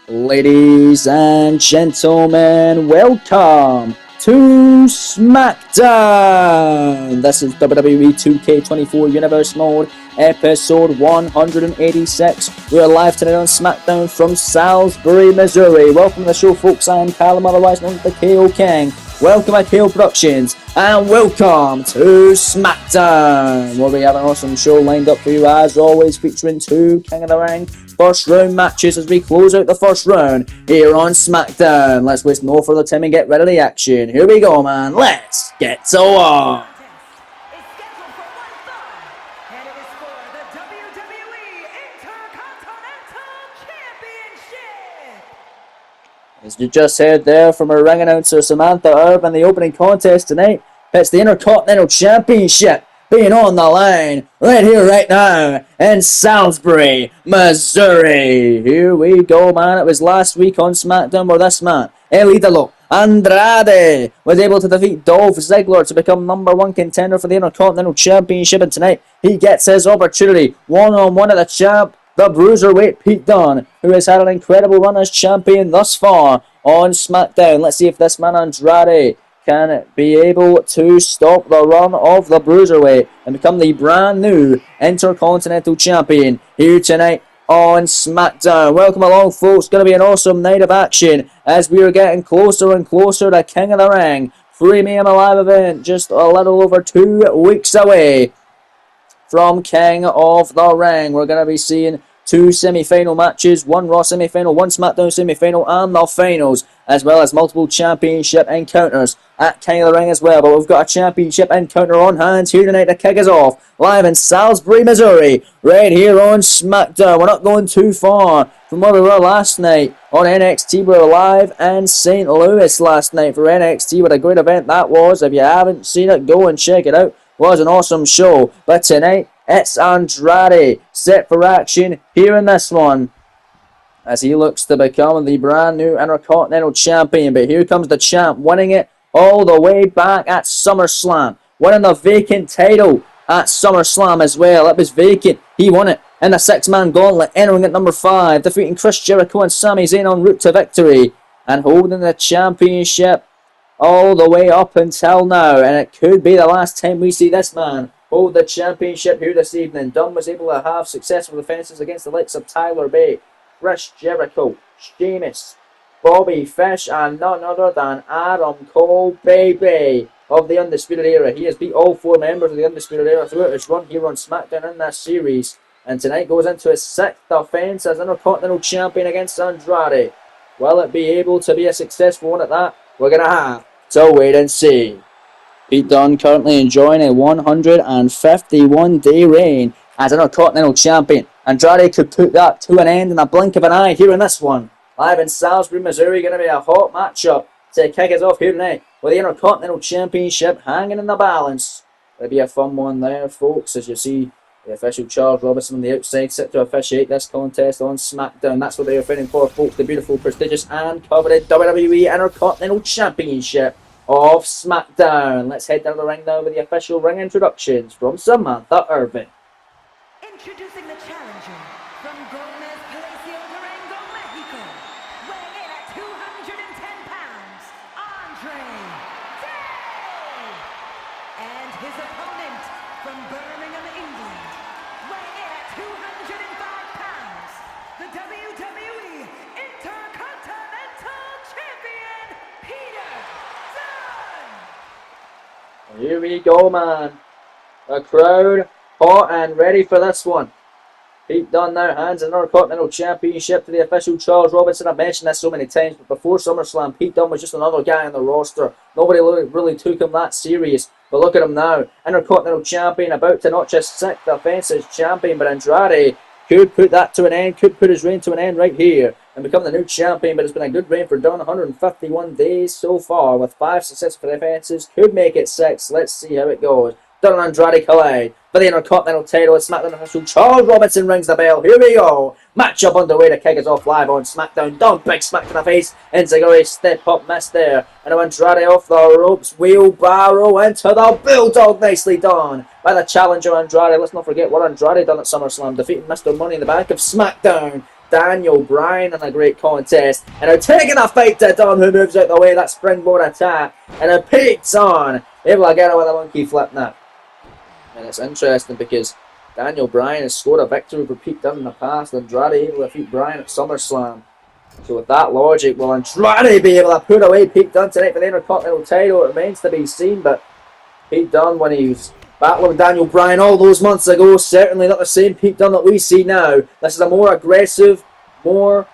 Ladies and gentlemen, welcome to SmackDown! This is WWE 2K24 Universe Mode, episode 186. We are live tonight on SmackDown from Salisbury, Missouri. Welcome to the show, folks. I'm Callum, otherwise known as the KO King. Welcome to KO Productions, and welcome to SmackDown, where we have an awesome show lined up for you, as always, featuring two King of the Ring first round matches as we close out the first round here on SmackDown. Let's waste no further time and get rid of the action. Here we go, man. Let's get to work. As you just heard there from our ring announcer Samantha Urban, the opening contest tonight pits the Intercontinental Championship being on the line right here, right now in Salisbury, Missouri. Here we go, man. It was last week on SmackDown where this man, El Idolo Andrade, was able to defeat Dolph Ziggler to become number one contender for the Intercontinental Championship, and tonight he gets his opportunity one-on-one at the champ, the Bruiserweight Pete Dunne, who has had an incredible run as champion thus far on SmackDown. Let's see if this man Andrade can be able to stop the run of the Bruiserweight and become the brand new Intercontinental Champion here tonight on SmackDown. Welcome along, folks. Going to be an awesome night of action as we are getting closer and closer to King of the Ring. Premium Live event just a little over 2 weeks away from King of the Ring. We're going to be seeing two semi-final matches, one Raw semi-final, one SmackDown semi-final, and the finals, as well as multiple championship encounters at King of the Ring as well. But we've got a championship encounter on hand here tonight to kick us off, live in Salisbury, Missouri, right here on SmackDown. We're not going too far from where we were last night on NXT. We were live in St. Louis last night for NXT. What a great event that was. If you haven't seen it, go and check it out. It was an awesome show. But tonight, it's Andrade set for action here in this one as he looks to become the brand new Intercontinental Champion. But here comes the champ, winning it all the way back at SummerSlam, winning the vacant title at SummerSlam as well. It was vacant. He won it in the six-man gauntlet, entering at number 5, defeating Chris Jericho and Sami Zayn en route to victory, and holding the championship all the way up until now. And it could be the last time we see this man hold the championship here this evening. Dunne was able to have successful defenses against the likes of Tyler Bate, Chris Jericho, Sheamus, Bobby Fish, and none other than Adam Cole, baby, of the Undisputed Era. He has beat all 4 members of the Undisputed Era throughout his run here on SmackDown in this series, and tonight goes into his 6th defense as Intercontinental Champion against Andrade. Will it be able to be a successful one at that? We're going to have to wait and see. Pete Dunne currently enjoying a 151-day reign as Intercontinental Champion. Andrade could put that to an end in a blink of an eye here in this one. Live in Salisbury, Missouri, going to be a hot matchup to kick us off here tonight with the Intercontinental Championship hanging in the balance. It'll be a fun one there, folks, as you see the official Charles Robinson on the outside set to officiate this contest on SmackDown. That's what they are fighting for, folks. The beautiful, prestigious, and coveted WWE Intercontinental Championship of SmackDown. Let's head down the ring now with the official ring introductions from Samantha Urban. Introducing the challenger from Gomez Palacio, Durango, Mexico, weighing in at 210 pounds, Andre Day! And his opponent from Birmingham, England, weighing in at 205 pounds, the WWE Intercontinental Champion, Peter Dunne! Here we go, man. The crowd hot and ready for this one. Pete Dunne now hands an Intercontinental Championship to the official Charles Robinson. I've mentioned this so many times, but before SummerSlam, Pete Dunne was just another guy on the roster. Nobody really took him that serious. But look at him now. Intercontinental Champion, about to not just stick the fence as champion, but Andrade could put that to an end, could put his reign to an end right here and become the new champion. But it's been a good reign for Dunne, 151 days so far with 5 successful defenses. Could make it 6. Let's see how it goes. Dunne and Andrade collide for the Intercontinental title. It's SmackDown official Charles Robinson rings the bell. Here we go. Matchup underway to kick us off live on SmackDown. Dunne, big smack to the face. Enziguri step up miss there. And Andrade off the ropes. Wheelbarrow into the Bulldog. Nicely done by the challenger Andrade. Let's not forget what Andrade done at SummerSlam, defeating Mr. Money in the Bank of SmackDown. Daniel Bryan in a great contest. And now taking a fight to Dunn, who moves out the way, that springboard attack. And now Pete Dunne able to get it with a monkey flip now. And it's interesting because Daniel Bryan has scored a victory over Pete Dunne in the past. Andrade able to defeat Bryan at SummerSlam. So with that logic, will Andrade be able to put away Pete Dunne tonight for the Intercontinental title? It remains to be seen, but Pete Dunne, when he was battling with Daniel Bryan all those months ago, certainly not the same Pete Dunne that we see now. This is a more aggressive, more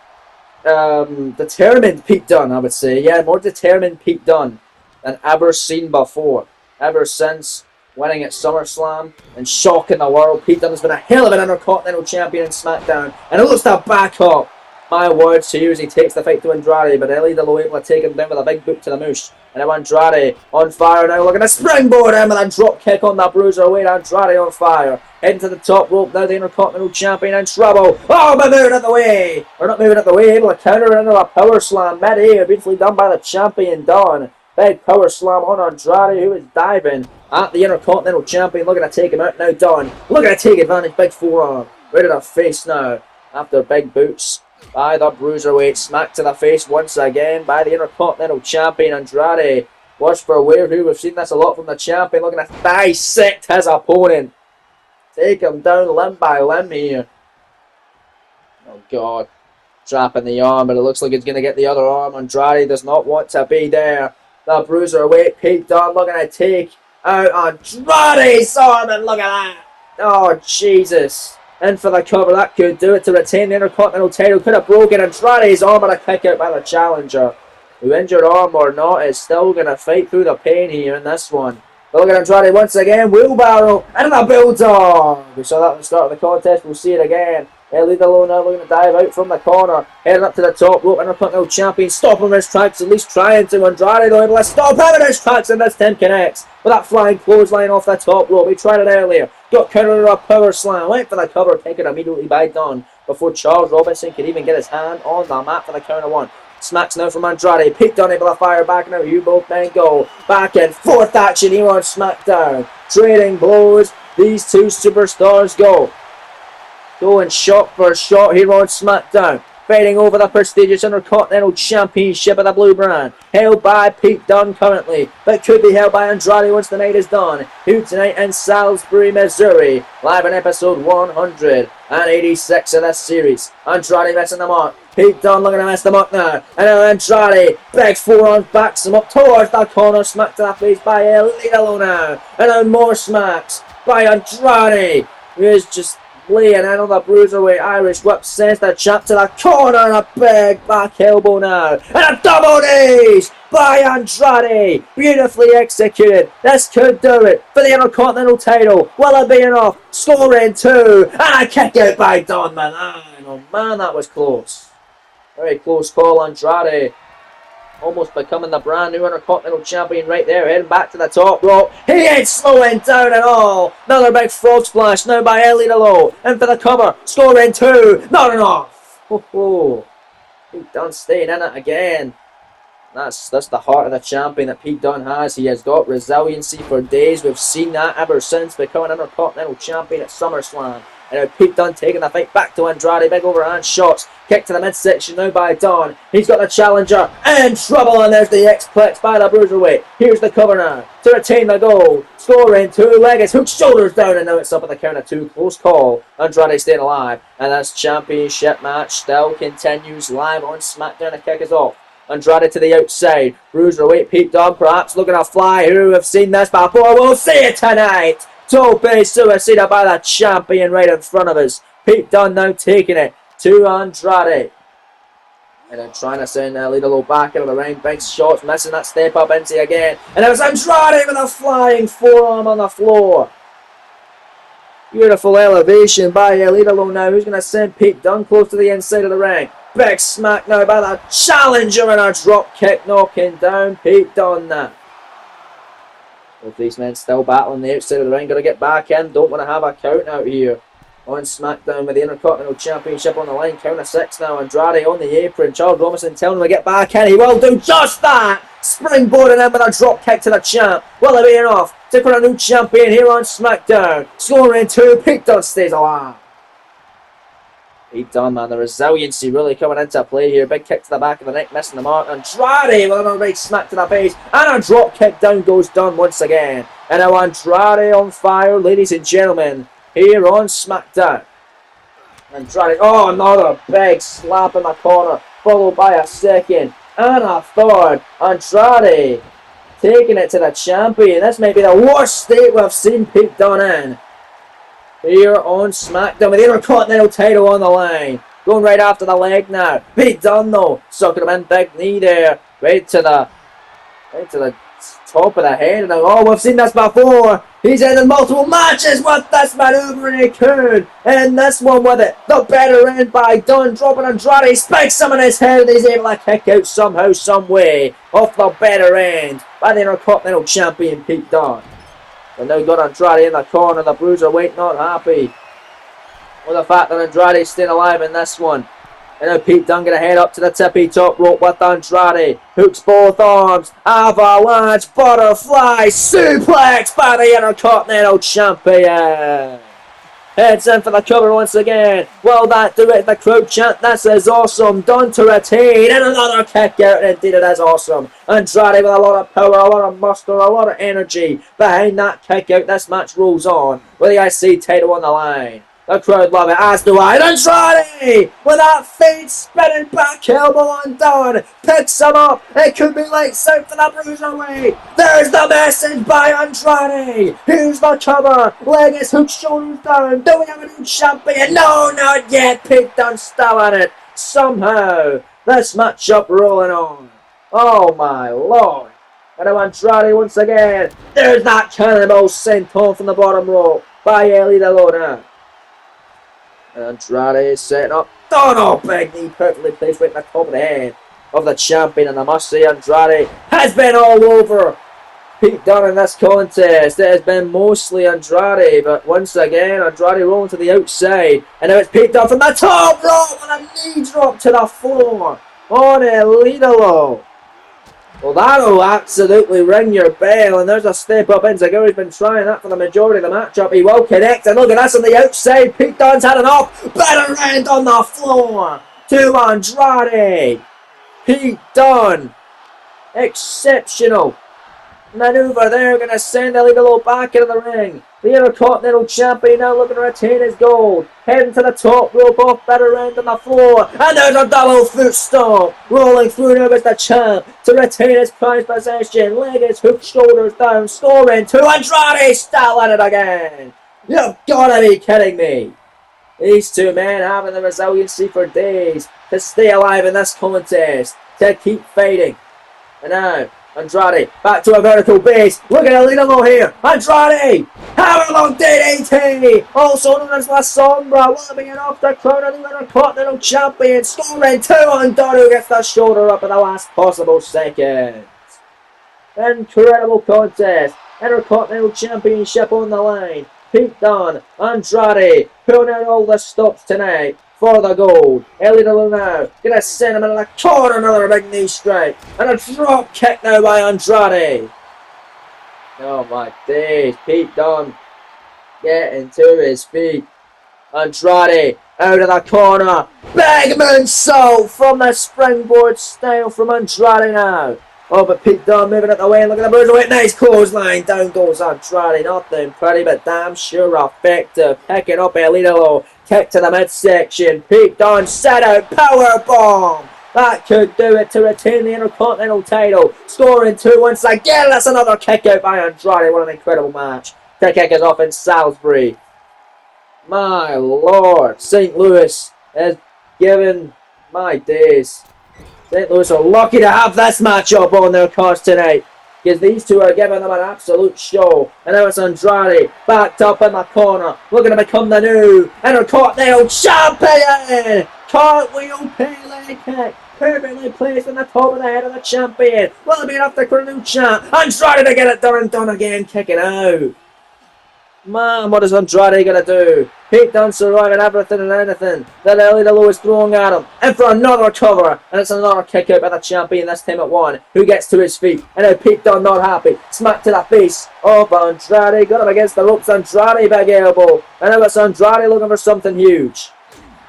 determined Pete Dunne, I would say. Yeah, more determined Pete Dunne than ever seen before. Ever since winning at SummerSlam and shocking the world, Pete Dunne has been a hell of an Intercontinental Champion in SmackDown. And it looks to back up my words here as he takes the fight to Andrade, but El Idolo able to take him down with a big boot to the moosh. And now Andrade on fire now, looking to springboard him with a drop kick on the Bruiserweight. Andrade on fire, heading to the top rope now, the Intercontinental Champion in trouble. Oh, but moving out the way, or not moving out the way, able to counter it into a power slam mid-air, beautifully done by the champion Dunne. Big power slam on Andrade, who is diving at the Intercontinental Champion, looking to take him out now. Dunne looking to take advantage, big forearm right to the face now after big boots by the Bruiserweight. Smack to the face once again by the Intercontinental Champion Andrade. Watch for wear who. We've seen this a lot from the champion, looking to dissect his opponent. Take him down limb by limb here. Oh God. Trapping the arm, but it looks like he's going to get the other arm. Andrade does not want to be there. The Bruiserweight Pete Dunne looking to take out Andrade's arm, and look at that. Oh Jesus. In for the cover, that could do it to retain the Intercontinental title. Could have broken Andrade's arm, but a kick out by the challenger. Who, injured arm or not, is still going to fight through the pain here in this one. But look at Andrade once again. Wheelbarrow and a bulldog. We saw that at the start of the contest. We'll see it again. El Idolo now looking to dive out from the corner. Heading up to the top rope. Intercontinental Champion stopping his tracks. At least trying to. Andrade though able to stop him in his tracks. And this time connects with that flying clothesline off the top rope. We tried it earlier. Got countered a power slam. Went for the cover. Taken immediately by Dunne. Before Charles Robinson could even get his hand on the mat for the counter one. Smacks now from Andrade. Pete Dunne able to fire back now. You both then go. Back and forth action here on SmackDown. Trading blows. These two superstars go. Going shot for shot here on SmackDown. Fighting over the prestigious Intercontinental Championship of the Blue Brand. Held by Pete Dunne currently, but could be held by Andrade once the night is done. Who tonight in Salisbury, Missouri. Live in episode 186 of this series. Andrade missing the mark. Pete Dunne looking to mess them up now. And now Andrade, big forearms, backs him up towards the corner. Smack to the face by El Idolo now. And now more smacks by Andrade, who is just laying in on the Bruiserweight Irish whip, sends the champ to the corner, and a big back elbow now. And a double knees by Andrade. Beautifully executed. This could do it for the Intercontinental title. Will it be enough? Scoring 2. And a kick out by Dunne, man. Oh man, that was close. Very close call. Andrade almost becoming the brand new Intercontinental Champion right there, heading back to the top rope. He ain't slowing down at all. Another big frog splash now by El Idolo. In for the cover, scoring 2. Not enough. Oh, Pete Dunne staying in it again. That's the heart of the champion that Pete Dunne has. He has got resiliency for days. We've seen that ever since becoming Intercontinental Champion at SummerSlam. And now Pete Dunne taking the fight back to Andrade. Big overhand shots. Kick to the midsection now by Dunne. He's got the challenger in trouble. And there's the X-Plex by the Bruiserweight. Here's the cover now to retain the gold. Scoring 2. Legs hook shoulders down. And now it's up at the count of 2. Close call. Andrade staying alive. And this championship match still continues live on SmackDown. The kick is off. Andrade to the outside. Bruiserweight Pete Dunne perhaps looking to fly. Who have seen this before? We'll see it tonight. Tope Suicida by the champion right in front of us. Pete Dunne now taking it to Andrade. And then trying to send El Idolo back into the ring. Big shots, missing that step up into again. And it was Andrade with a flying forearm on the floor. Beautiful elevation by El Idolo now. Who's going to send Pete Dunne close to the inside of the ring. Big smack now by the challenger and a drop kick knocking down Pete Dunne now. Both these men still battling the outside of the ring. Got to get back in. Don't want to have a count out here on SmackDown with the Intercontinental Championship on the line. Count of 6 now. Andrade on the apron. Charles Robinson telling him to get back in. He will do just that. Springboarding in with a drop kick to the champ. Will it be enough to put a new champion here on SmackDown? Scoring 2. Pete Dunne stays alive. Pete Dunne, man, the resiliency really coming into play here. Big kick to the back of the neck, missing the mark. Andrade with another big smack to the face. And a drop kick down goes Dunne once again. And now Andrade on fire, ladies and gentlemen, here on SmackDown. Andrade, oh, another big slap in the corner, followed by a second and a third. Andrade taking it to the champion. This may be the worst state we've seen Pete Dunne in. Here on SmackDown with the Intercontinental title on the line. Going right after the leg now. Pete Dunne though, sucking him in, big knee there. Right to the top of the head. Now, oh, we've seen this before. He's in multiple matches with this maneuver and he could. And this one with it. The better end by Dunne, dropping Andrade, spikes him in his head and he's able to kick out somehow, some way off the better end by the Intercontinental Champion Pete Dunne. And now got Andrade in the corner. The Bruiserweight not happy with the fact that Andrade's staying alive in this one. And now Pete Dunne gonna head up to the tippy top rope with Andrade. Hooks both arms. Avalanche butterfly suplex by the Intercontinental Champion. Heads in for the cover once again. Will that do it? The crowd chant, this is awesome. Dunne to retain. And another kick out. And indeed it is awesome. Andrade with a lot of power, a lot of muster, a lot of energy behind that kick out. This match rolls on with the IC title on the line. The crowd love it, as do I. And Andrade with that fade spinning back elbow on Dunne. Picks him up. It could be lights out for the Bruiserweight. There's the message by Andrade. Here's the cover. Leg is hooked, shoulders down. Do we have a new champion? No, not yet. Pete Dunne still at it. Somehow, this matchup rolling on. Oh my lord. And now Andrade once again. There's that cannonball sent home from the bottom rope by El Idolo now. Andrade is setting up. Oh no, big knee perfectly placed right in the top of the head of the champion. And I must say, Andrade has been all over Pete Dunne in this contest. It has been mostly Andrade, but once again, Andrade rolling to the outside. And now it's Pete Dunne from the top rope with a knee drop to the floor on El Idolo. Well, that'll absolutely ring your bell, and there's a step up. Enzuigi's been trying that for the majority of the matchup. He will connect, and look at this on the outside. Pete Dunne's had enough. Better end on the floor to Andrade. Pete Dunne, exceptional maneuver there, going to send El Idolo back into the ring. The Intercontinental Champion now looking to retain his gold. Heading to the top rope off better end on the floor. And there's a double foot stomp. Rolling through now as the champ to retain his prized possession. Leg is hooked, shoulders down. Scoring to Andrade. Still at it again. You've got to be kidding me. These two men having the resiliency for days to stay alive in this contest. To keep fighting. And now Andrade back to a vertical base. Look at El Idolo here. Andrade having a long DDT. Also known as La Sombra. Will it be enough to crown the Intercontinental Champion? Scoring 2 on Dunne, who gets the shoulder up at the last possible second. Incredible contest. Intercontinental Championship on the line. Pete Dunne, Andrade pulling out all the stops tonight for the gold. El Idolo now gonna send him into the corner. Another big knee strike and a drop kick now by Andrade. Oh my days, Pete Dunne getting to his feet. Andrade out of the corner. Big moonsault from the springboard style from Andrade now. Oh, but Pete Dunne moving out the way. Look at the Bruiserweight. Nice clothesline. Down goes Andrade. Nothing pretty, but damn sure effective. Picking up El Idolo. Kick to the midsection. Pete Dunne set out. Power bomb. That could do it to retain the Intercontinental title. Scoring 2 once again. That's another kick out by Andrade. What an incredible match. The kick is off in Salisbury. My lord. St. Louis is given my days. St. Louis are lucky to have this matchup on their cards tonight, because these two are giving them an absolute show. And now it's Andrade backed up in the corner, looking to become the new Intercontinental Champion. Cartwheel Pele kick, perfectly placed on the top of the head of the champion. Will it be enough to crown a new champ? Andrade to get it done and done again, kicking out. Man, what is Andrade gonna do? Pete Dunne surviving everything and anything that El Idolo is throwing at him. And for another cover. And it's another kick out by the champion, this time at 1. Who gets to his feet. And now Pete Dunne not happy. Smack to the face of Andrade. Got him against the ropes. Andrade big elbow. And now it's Andrade looking for something huge.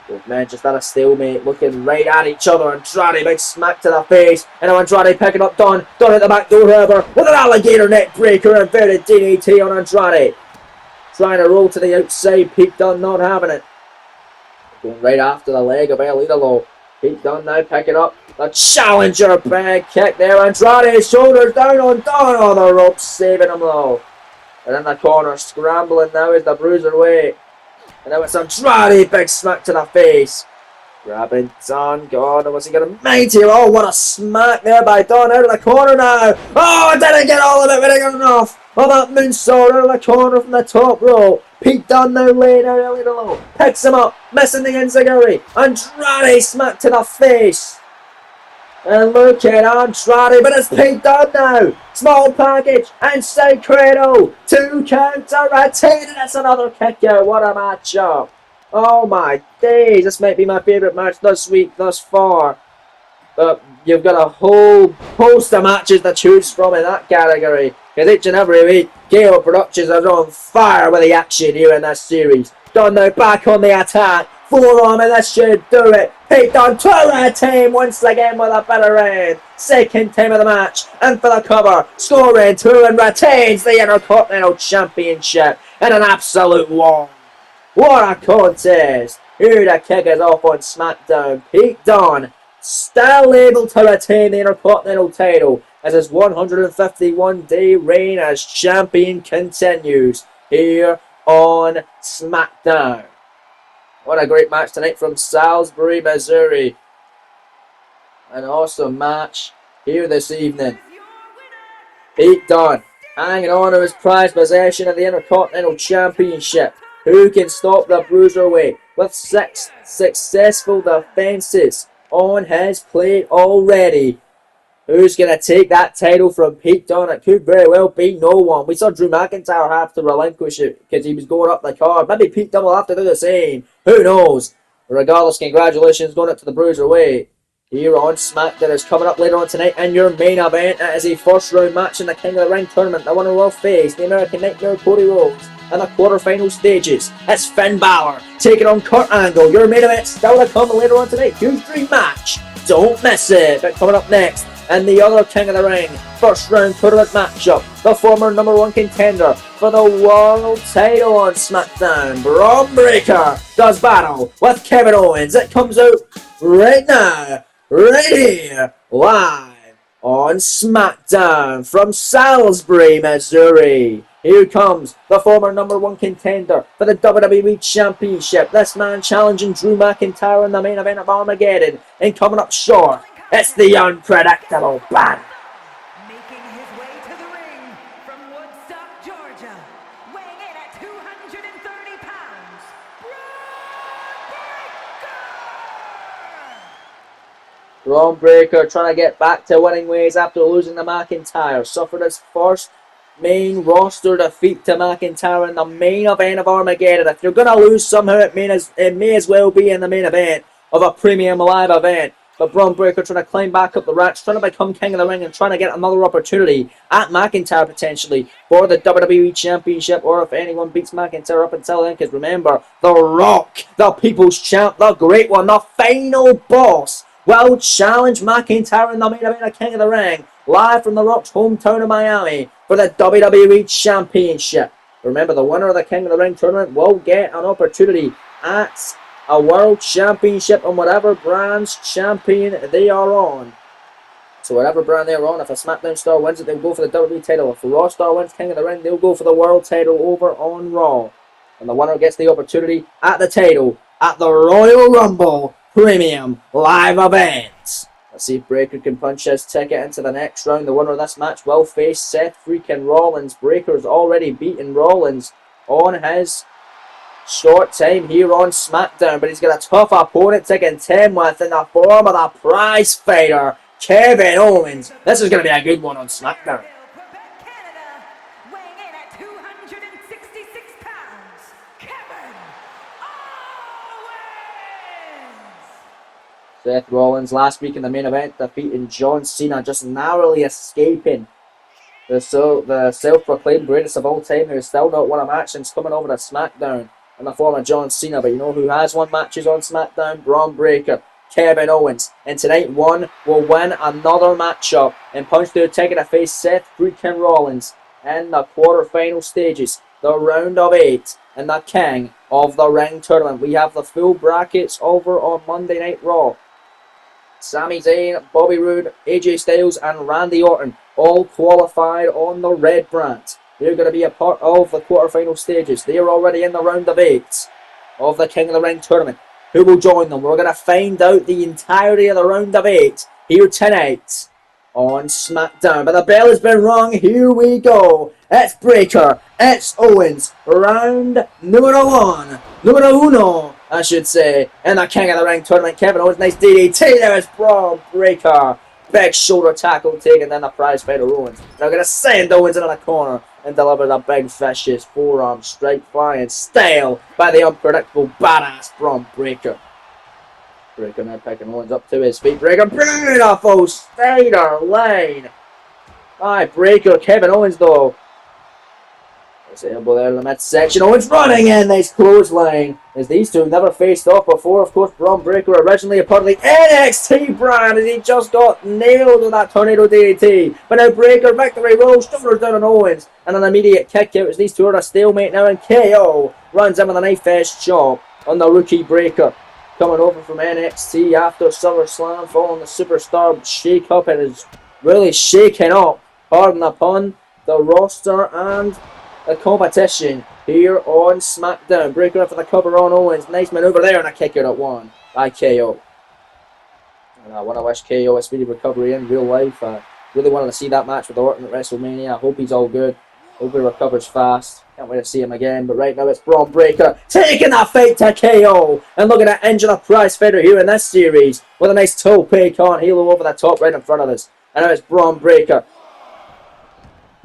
Both men just at a stalemate, looking right at each other. Andrade, big smack to the face. And now Andrade picking up Dunn. Dunn at the back door, however, with an alligator neck breaker and inverted DDT on Andrade. Trying to roll to the outside. Pete Dunne not having it. Going right after the leg of El Idolo. Pete Dunne now picking up the challenger bag kick there. Andrade's shoulders down on Dunne on the ropes, saving him though. And in the corner, scrambling now is the Bruiserweight. And now it's Andrade, big smack to the face. Grabbing Dunne, God, was he going to mighty? Oh, what a smack there by Dunne out of the corner now. Oh, I didn't get all of it, but I got enough. Oh, that moonsault out of the corner from the top row. Pete Dunne now laying out a little low. Picks him up, missing the enziguri. Andrade smack to the face. And look at Andrade, but it's Pete Dunne now. Small package, inside cradle. 2 counts are retained, and it's another kick out. What a matchup. Oh my days, this might be my favourite match this week thus far. But you've got a whole host of matches to choose from in that category. Because each and every week, Gale Productions are on fire with the action here in this series. Dunne now back on the attack. Forearm, and this should do it. Pete Dunne to retain once again with a better end. Second time of the match, and for the cover, scoring 2 and retains the Intercontinental Championship in an absolute war. What a contest! Here to kick us off on SmackDown. Pete Dunne still able to retain the Intercontinental title as his 151-day reign as champion continues here on SmackDown. What a great match tonight from Salisbury, Missouri. An awesome match here this evening. Pete Dunne hanging on to his prized possession of the Intercontinental Championship. Who can stop the Bruiserweight with 6 successful defenses on his plate already? Who's going to take that title from Pete Dunne? It could very well be no one. We saw Drew McIntyre have to relinquish it because he was going up the card. Maybe Pete Dunne will have to do the same. Who knows? But regardless, congratulations going up to the Bruiserweight. Here on SmackDown is coming up later on tonight in your main event. It is a first round match in the King of the Ring tournament. The winner will face the American Nightmare Cody Rhodes in the quarterfinal stages. It's Finn Balor taking on Kurt Angle. Your main event still to come later on tonight. Huge dream match. Don't miss it. But coming up next, and the other King of the Ring first round tournament matchup, the former #1 contender for the world title on SmackDown, Bron Breakker, does battle with Kevin Owens. It comes out right now, right here, live on SmackDown from Salisbury, Missouri. Here comes the former #1 contender for the WWE Championship. This man challenging Drew McIntyre in the main event of Armageddon. And coming up short, it's the unpredictable Banner. Making his way to the ring from Woodstock, Georgia, weighing in at 230 pounds, Bron Breakker trying to get back to winning ways after losing to McIntyre. Suffered his first main roster defeat to McIntyre in the main event of Armageddon. If you're going to lose somehow, it may as well be in the main event of a premium live event. But Bron Breakker trying to climb back up the ranks, trying to become King of the Ring and trying to get another opportunity at McIntyre potentially for the WWE Championship, or if anyone beats McIntyre up until then, because remember, The Rock, the People's Champ, the Great One, the final boss, will challenge McIntyre in the main event of King of the Ring, live from The Rock's hometown of Miami for the WWE Championship. Remember, the winner of the King of the Ring tournament will get an opportunity at a world championship on whatever brand's champion they are on. So whatever brand they're on, if a SmackDown star wins it, they'll go for the WWE title. If a Raw star wins King of the Ring, they'll go for the world title over on Raw. And the winner gets the opportunity at the title at the Royal Rumble Premium Live Event. Let's see if Breakker can punch his ticket into the next round. The winner of this match will face Seth freaking Rollins. Breakker's already beaten Rollins on his short time here on SmackDown, but he's got a tough opponent to contend with in the form of the prize fighter, Kevin Owens. This is going to be a good one on SmackDown. Quebec, Canada, weighing in at 266 pounds, Kevin Owens. Seth Rollins last week in the main event defeating John Cena, just narrowly escaping the self-proclaimed greatest of all time, who has still not won a match since coming over to SmackDown. in the form of John Cena. But you know who has won matches on SmackDown? Braun Breaker, Kevin Owens. And tonight, one will win another matchup and punch through a ticket to face Seth freaking Rollins in the quarterfinal stages. The round of 8 in the King of the Ring tournament. We have the full brackets over on Monday Night Raw. Sami Zayn, Bobby Roode, AJ Styles and Randy Orton all qualified on the red brand. They're going to be a part of the quarterfinal stages. They're already in the round of 8 of the King of the Ring tournament. Who will join them? We're going to find out the entirety of the round of 8 here tonight on SmackDown. But the bell has been rung. Here we go. It's Breaker. It's Owens. Round numero 1. Numero uno, I should say. In the King of the Ring tournament. Kevin Owens. Nice DDT. There is Braun Breaker. Big shoulder tackle taken. Then the prize fighter Owens. Now going to send Owens into the corner and deliver the big vicious forearm strike flying style by the unpredictable badass Braun Breaker. Breaker now picking Owens up to his feet. Breaker, beautiful Steiner line. Aye, Breaker, Kevin Owens though. There's the elbow there in the midsection. Owens running in, nice clothesline. As these two never faced off before. Of course, Braun Breaker originally a part of the NXT brand, as he just got nailed with that tornado DDT. But now Breaker, victory roll, shoulders down on Owens, and an immediate kick out as these two are a stalemate now, and KO runs in with a knife edge chop on the rookie Breaker. Coming over from NXT after SummerSlam, following the Superstar shake-up. It is really shaking up, pardon the pun, the roster and the competition here on SmackDown. Breaker up for the cover on Owens. Nice maneuver there and a kick out at 1 by KO. And I want to wish KO a speedy recovery in real life. I really wanted to see that match with Orton at WrestleMania. I hope he's all good. Hope he recovers fast. Can't wait to see him again. But right now it's Braun Breaker taking that fight to KO. And looking at injure the prize fighter here in this series with a nice tope con halo over the top right in front of us. And now it's Braun Breaker.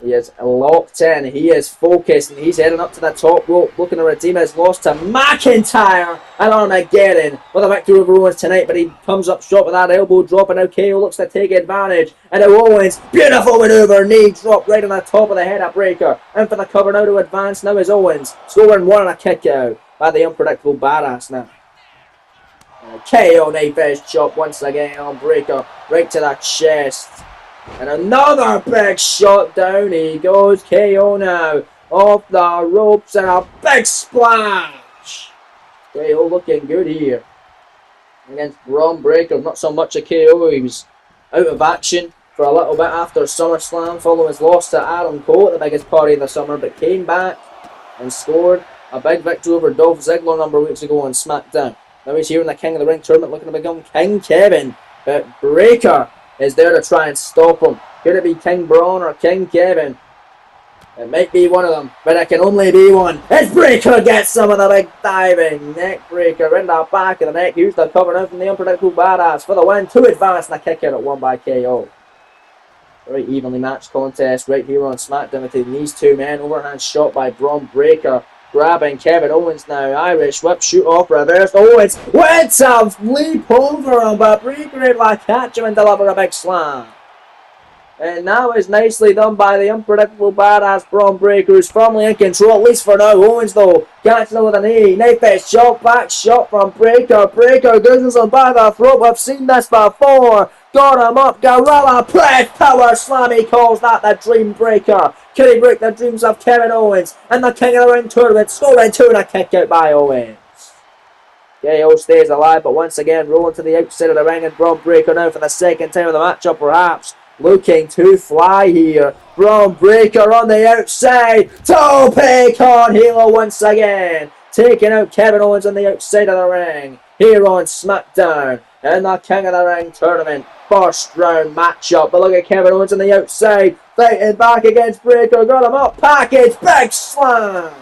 He is locked in. He is focused. And he's heading up to the top rope. Looking to redeem his loss to McIntyre and Armageddon with a victory over Owens tonight. But he comes up short with that elbow drop. And now KO looks to take advantage. And now Owens, beautiful maneuver. Knee drop right on the top of the head of Breaker. And for the cover now to advance. Now is Owens. Scoring 1 and a kick out by the unpredictable badass now. KO knife edge chop once again on Breaker. Right to the chest. And another big shot down. He goes. KO now off the ropes and a big splash. KO looking good here against Braun Breaker. Not so much a KO. He was out of action for a little bit after SummerSlam following his loss to Adam Cole at the biggest party of the summer, but came back and scored a big victory over Dolph Ziggler a number of weeks ago on SmackDown. Now he's here in the King of the Ring tournament looking to become King Kevin, but Breaker is there to try and stop him. Could it be King Braun or King Kevin? It might be one of them, but it can only be one. It's Breaker gets some of the big diving neck breaker in the back of the neck. Here's the cover now from the unpredictable badass for the win. 2 advance and a kick out at 1 by KO. Very evenly matched contest right here on SmackDown between these two men. Overhand shot by Braun Breaker. Grabbing Kevin Owens now. Irish whip, shoot off, reverse. Owens went to leap over him, but Breaker able to catch him and deliver a big slam. And now is nicely done by the unpredictable badass Braun Breaker, who's firmly in control, at least for now. Owens though, catching him with a knee. Knife edge shot, back shot from Breaker. Breaker goes him by the throat. We've seen this before. Got him up, Gorilla Press Power Slam. He calls that the Dream Breaker. Can he break the dreams of Kevin Owens and the King of the Ring tournament? Scoring 2 and a kick out by Owens. KO stays alive, but once again rolling to the outside of the ring, and Braun Breaker now for the second time of the matchup, perhaps looking to fly here. Braun Breaker on the outside. Tope con halo once again, taking out Kevin Owens on the outside of the ring here on SmackDown in the King of the Ring tournament. First round matchup, but look at Kevin Owens on the outside, fighting back against Breaker, got him up, package, big slam!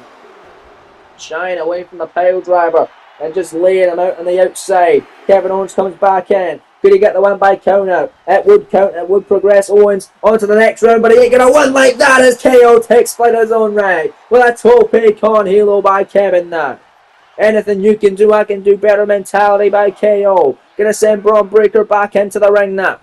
Shying away from the pile driver and just laying him out on the outside. Kevin Owens comes back in. Could he get the win by count out? It would progress Owens onto the next round, but he ain't gonna win like that as KO takes flight of his own right with a tope con halo by Kevin now. Anything you can do, I can do better mentality by KO. Gonna send Braun Breaker back into the ring now.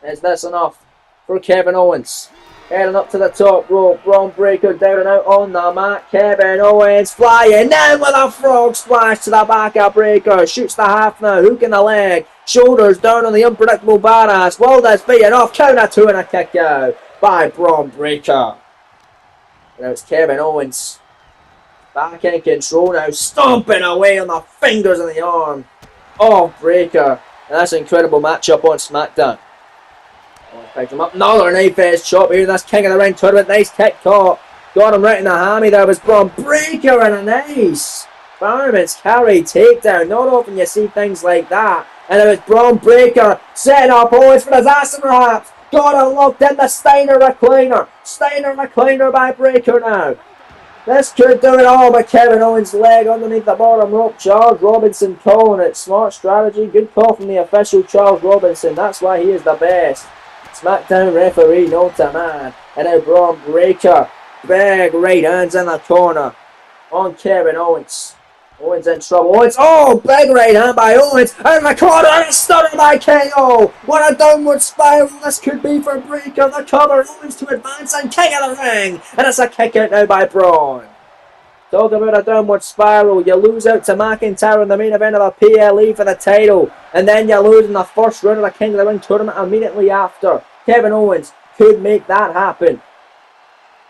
Is this enough for Kevin Owens? Heading up to the top rope. Braun Breaker down and out on the mat. Kevin Owens flying in with a frog splash to the back of Breaker. Shoots the half now. Hook in the leg. Shoulders down on the unpredictable badass. Will this be enough? Counter 2 and a kick out by Braun Breaker. Now it's Kevin Owens. Back in control now. Stomping away on the fingers and the arm of Breaker. And that's an incredible matchup on SmackDown. Picked him up. Another knife edge chop here. That's King of the Ring tournament. Nice kick caught. Got him right in the hammy. There was Braun Breaker and a nice fireman's carry takedown. Not often you see things like that. And it was Braun Breaker setting up Owens for his ass perhaps. Got him locked in the Steiner recliner. Steiner recliner by Breaker now. This could do it all, but Kevin Owens' leg underneath the bottom rope. Charles Robinson calling it. Smart strategy. Good call from the official Charles Robinson. That's why he is the best SmackDown referee known to man. And now Braun Breaker. Big right hands in the corner on Kevin Owens. Owens in trouble. Owens. Oh, big right hand by Owens. Out of the corner. And a stunner by KO. What a downward spiral this could be for Breaker. The cover. Owens to advance and King of the Ring. And it's a kick out now by Braun. Talk about a downward spiral. You lose out to McIntyre in the main event of the PLE for the title. And then you lose in the first round of the King of the Ring tournament immediately after. Kevin Owens could make that happen.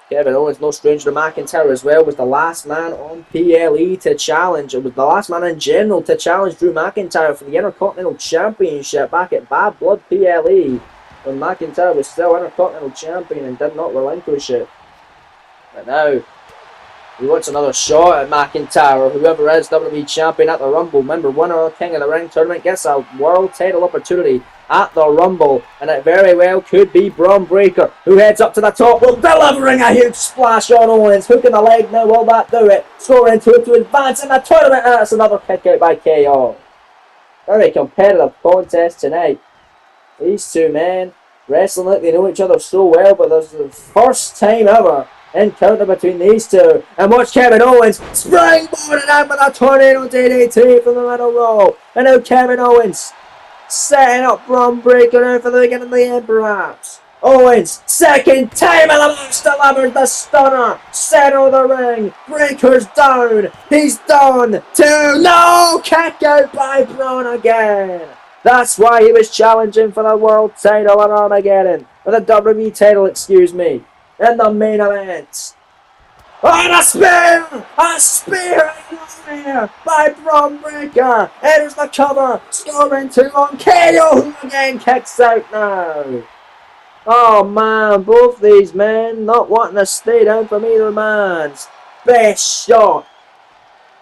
Kevin Owens, no stranger to McIntyre as well, was the last man on PLE to challenge. It was the last man in general to challenge Drew McIntyre for the Intercontinental Championship back at Bad Blood PLE when McIntyre was still Intercontinental Champion and did not relinquish it. But now, he wants another shot at McIntyre or whoever is WWE Champion at the Rumble. Remember, winner of the King of the Ring tournament gets a world title opportunity at the Rumble, and it very well could be Braun Breaker, who heads up to the top rope, delivering a huge splash on Owens, hooking the leg now, will that do it? Scoring 2 to advance in the tournament, and that's another kick out by KO. Very competitive contest tonight. These two men wrestling like they know each other so well, but this is the first time ever encounter between these two. And watch Kevin Owens springboarding out with a tornado DDT from the middle row. And now Kevin Owens setting up Braun Breaker now for the beginning of the end perhaps. Owens, second time in the match, delivers the stunner. Center of the ring. Breaker's down. He's done. 2. No! Kick out by Braun again. That's why he was challenging for the world title at Armageddon. For the WWE title, excuse me. In the main event. And a spear! A spear by Braun Breaker. Enters the cover. Scoring 2 on KO, who again kicks out now. Oh man, both these men not wanting to stay down from either man's best shot.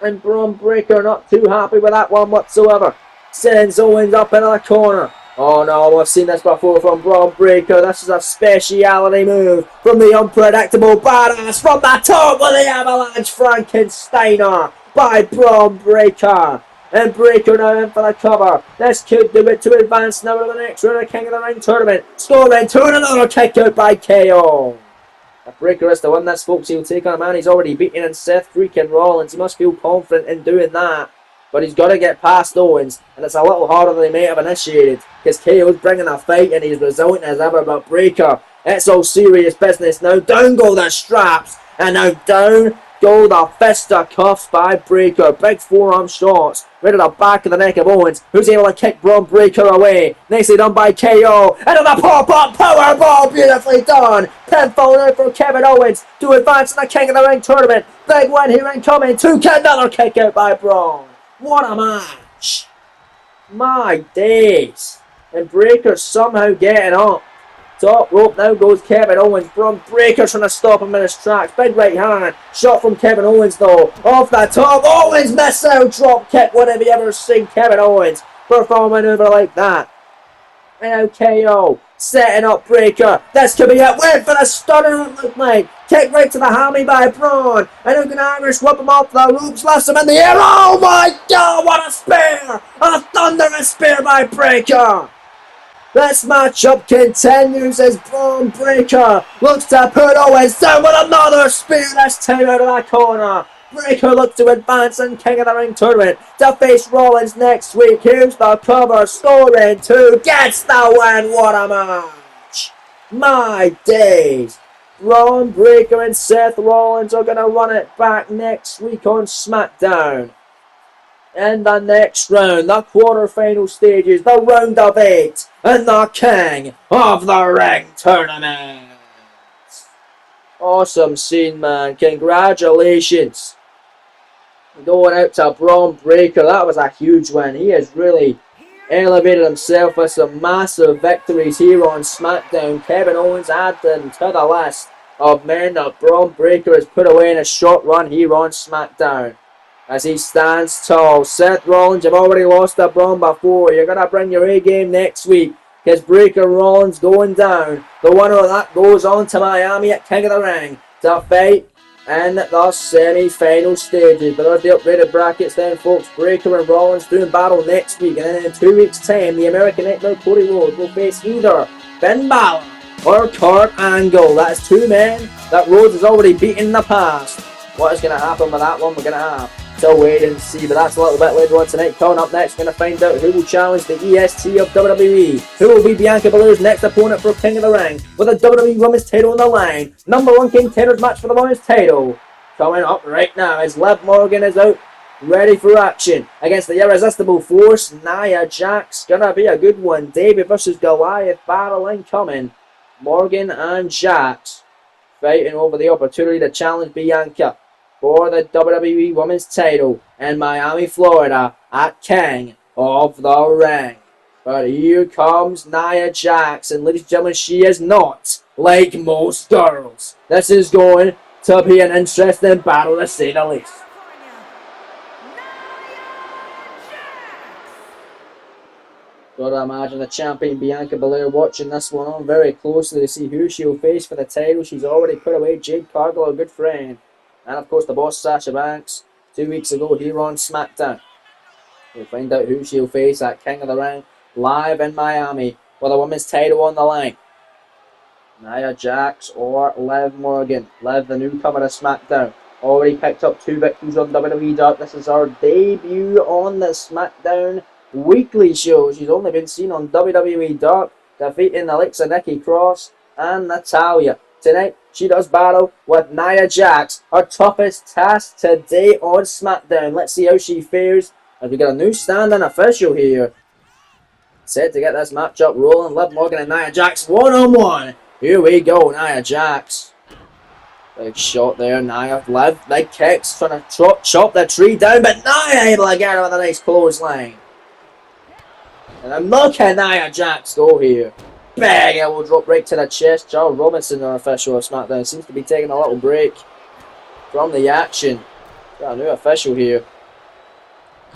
And Braun Breaker not too happy with that one whatsoever. Sends Owens up into the corner. Oh no, we've seen this before from Braun Breaker. This is a speciality move from the unpredictable badass from the top with the avalanche Frankensteiner by Braun Breaker. And Breaker now in for the cover. This could do it to advance now to the next round of King of the Ring tournament. Scoring 2 and another kick out by KO. If Breaker is to win this, folks, he'll take on a man he's already beaten in Seth freaking Rollins. He must feel confident in doing that. But he's got to get past Owens, and it's a little harder than he may have initiated, because KO's bringing a fight and he's resilient as ever, but Breaker, it's all serious business now. Down go the straps, and now down go the fisticuffs by Breaker. Big forearm shots right at the back of the neck of Owens, who's able to kick Braun Breaker away. Nicely done by KO, and the pop-up powerball, beautifully done. Pinfall now for Kevin Owens to advance in the King of the Ring tournament. Big win here incoming. Another kick out by Braun. What a match! My days! And Breaker somehow getting up. Top rope now goes Kevin Owens. Braun Breaker trying to stop him in his tracks. Big right hand. Shot from Kevin Owens though. Off the top. Owens missed out. Drop kick. When have you ever seen Kevin Owens perform a maneuver like that? And now KO. Setting up Breaker. This could be it. Wait for the stunner, it looked like. Kick right to the hammy by Braun. And who can Irish whip him off the ropes, lifts him in the air. Oh my god, what a spear! A thunderous spear by Breaker. This matchup continues as Braun Breaker looks to put Owens down with another spear, this time out of that corner. Breaker looks to advance in King of the Ring tournament to face Rollins next week. Here's the cover, scoring 2, gets the win. What a match! My days! Braun Breaker and Seth Rollins are going to run it back next week on SmackDown. In the next round, the quarterfinal stages, the round of 8, and the King of the Ring tournament. Awesome scene, man. Congratulations. Going out to Braun Breaker. That was a huge win. He has really elevated himself with some massive victories here on SmackDown. Kevin Owens adding to the list of men that Braun Breaker has put away in a short run here on SmackDown. As he stands tall. Seth Rollins, you've already lost to Braun before. You're going to bring your A game next week. Because Breaker Rollins going down. The winner of that goes on to Miami at King of the Ring to fight in the semi-final stages. But there's the upgraded brackets then, folks. Breaker and Rollins doing battle next week. And then in 2 weeks' time, the American Nightmare Cody Rhodes will face either Finn Balor or Kurt Angle. That's two men that Rhodes has already beaten in the past. What is going to happen with that one? We're going to have to wait and see, but that's a little bit later on tonight. Coming up next, we're going to find out who will challenge the EST of WWE. Who will be Bianca Belair's next opponent for King of the Ring with a WWE Women's title on the line. Number 1 contenders match for the Women's title. Coming up right now as Liv Morgan is out, ready for action against the irresistible force, Nia Jax. Gonna be a good one. David versus Goliath battle incoming. Morgan and Jax fighting over the opportunity to challenge Bianca for the WWE Women's title in Miami, Florida at King of the Ring. But here comes Nia Jax, and ladies and gentlemen, she is not like most girls. This is going to be an interesting battle to say the least. Gotta imagine the champion Bianca Belair watching this one on very closely to see who she'll face for the title. She's already put away Jade Cargill, a good friend. And of course the boss Sasha Banks 2 weeks ago here on SmackDown. We'll find out who she'll face at King of the Ring live in Miami with a women's title on the line. Nia Jax or Liv Morgan. Liv, the newcomer to SmackDown, already picked up 2 victories on WWE Dark. This is her debut on the SmackDown weekly show. She's only been seen on WWE Dark, defeating the likes of Nikki Cross and Natalya. Tonight, she does battle with Nia Jax, her toughest task today on SmackDown. Let's see how she fares as we get a new stand-in official here. Set to get this matchup rolling. Liv Morgan and Nia Jax one-on-one. Here we go, Nia Jax. Big shot there, Nia. Liv, big kicks, trying to chop the tree down, but Nia able to get her with a nice clothesline. And then look at Nia Jax go here. Big elbow drop right to the chest. Charles Robinson, our official of SmackDown, seems to be taking a little break from the action. Got a new official here.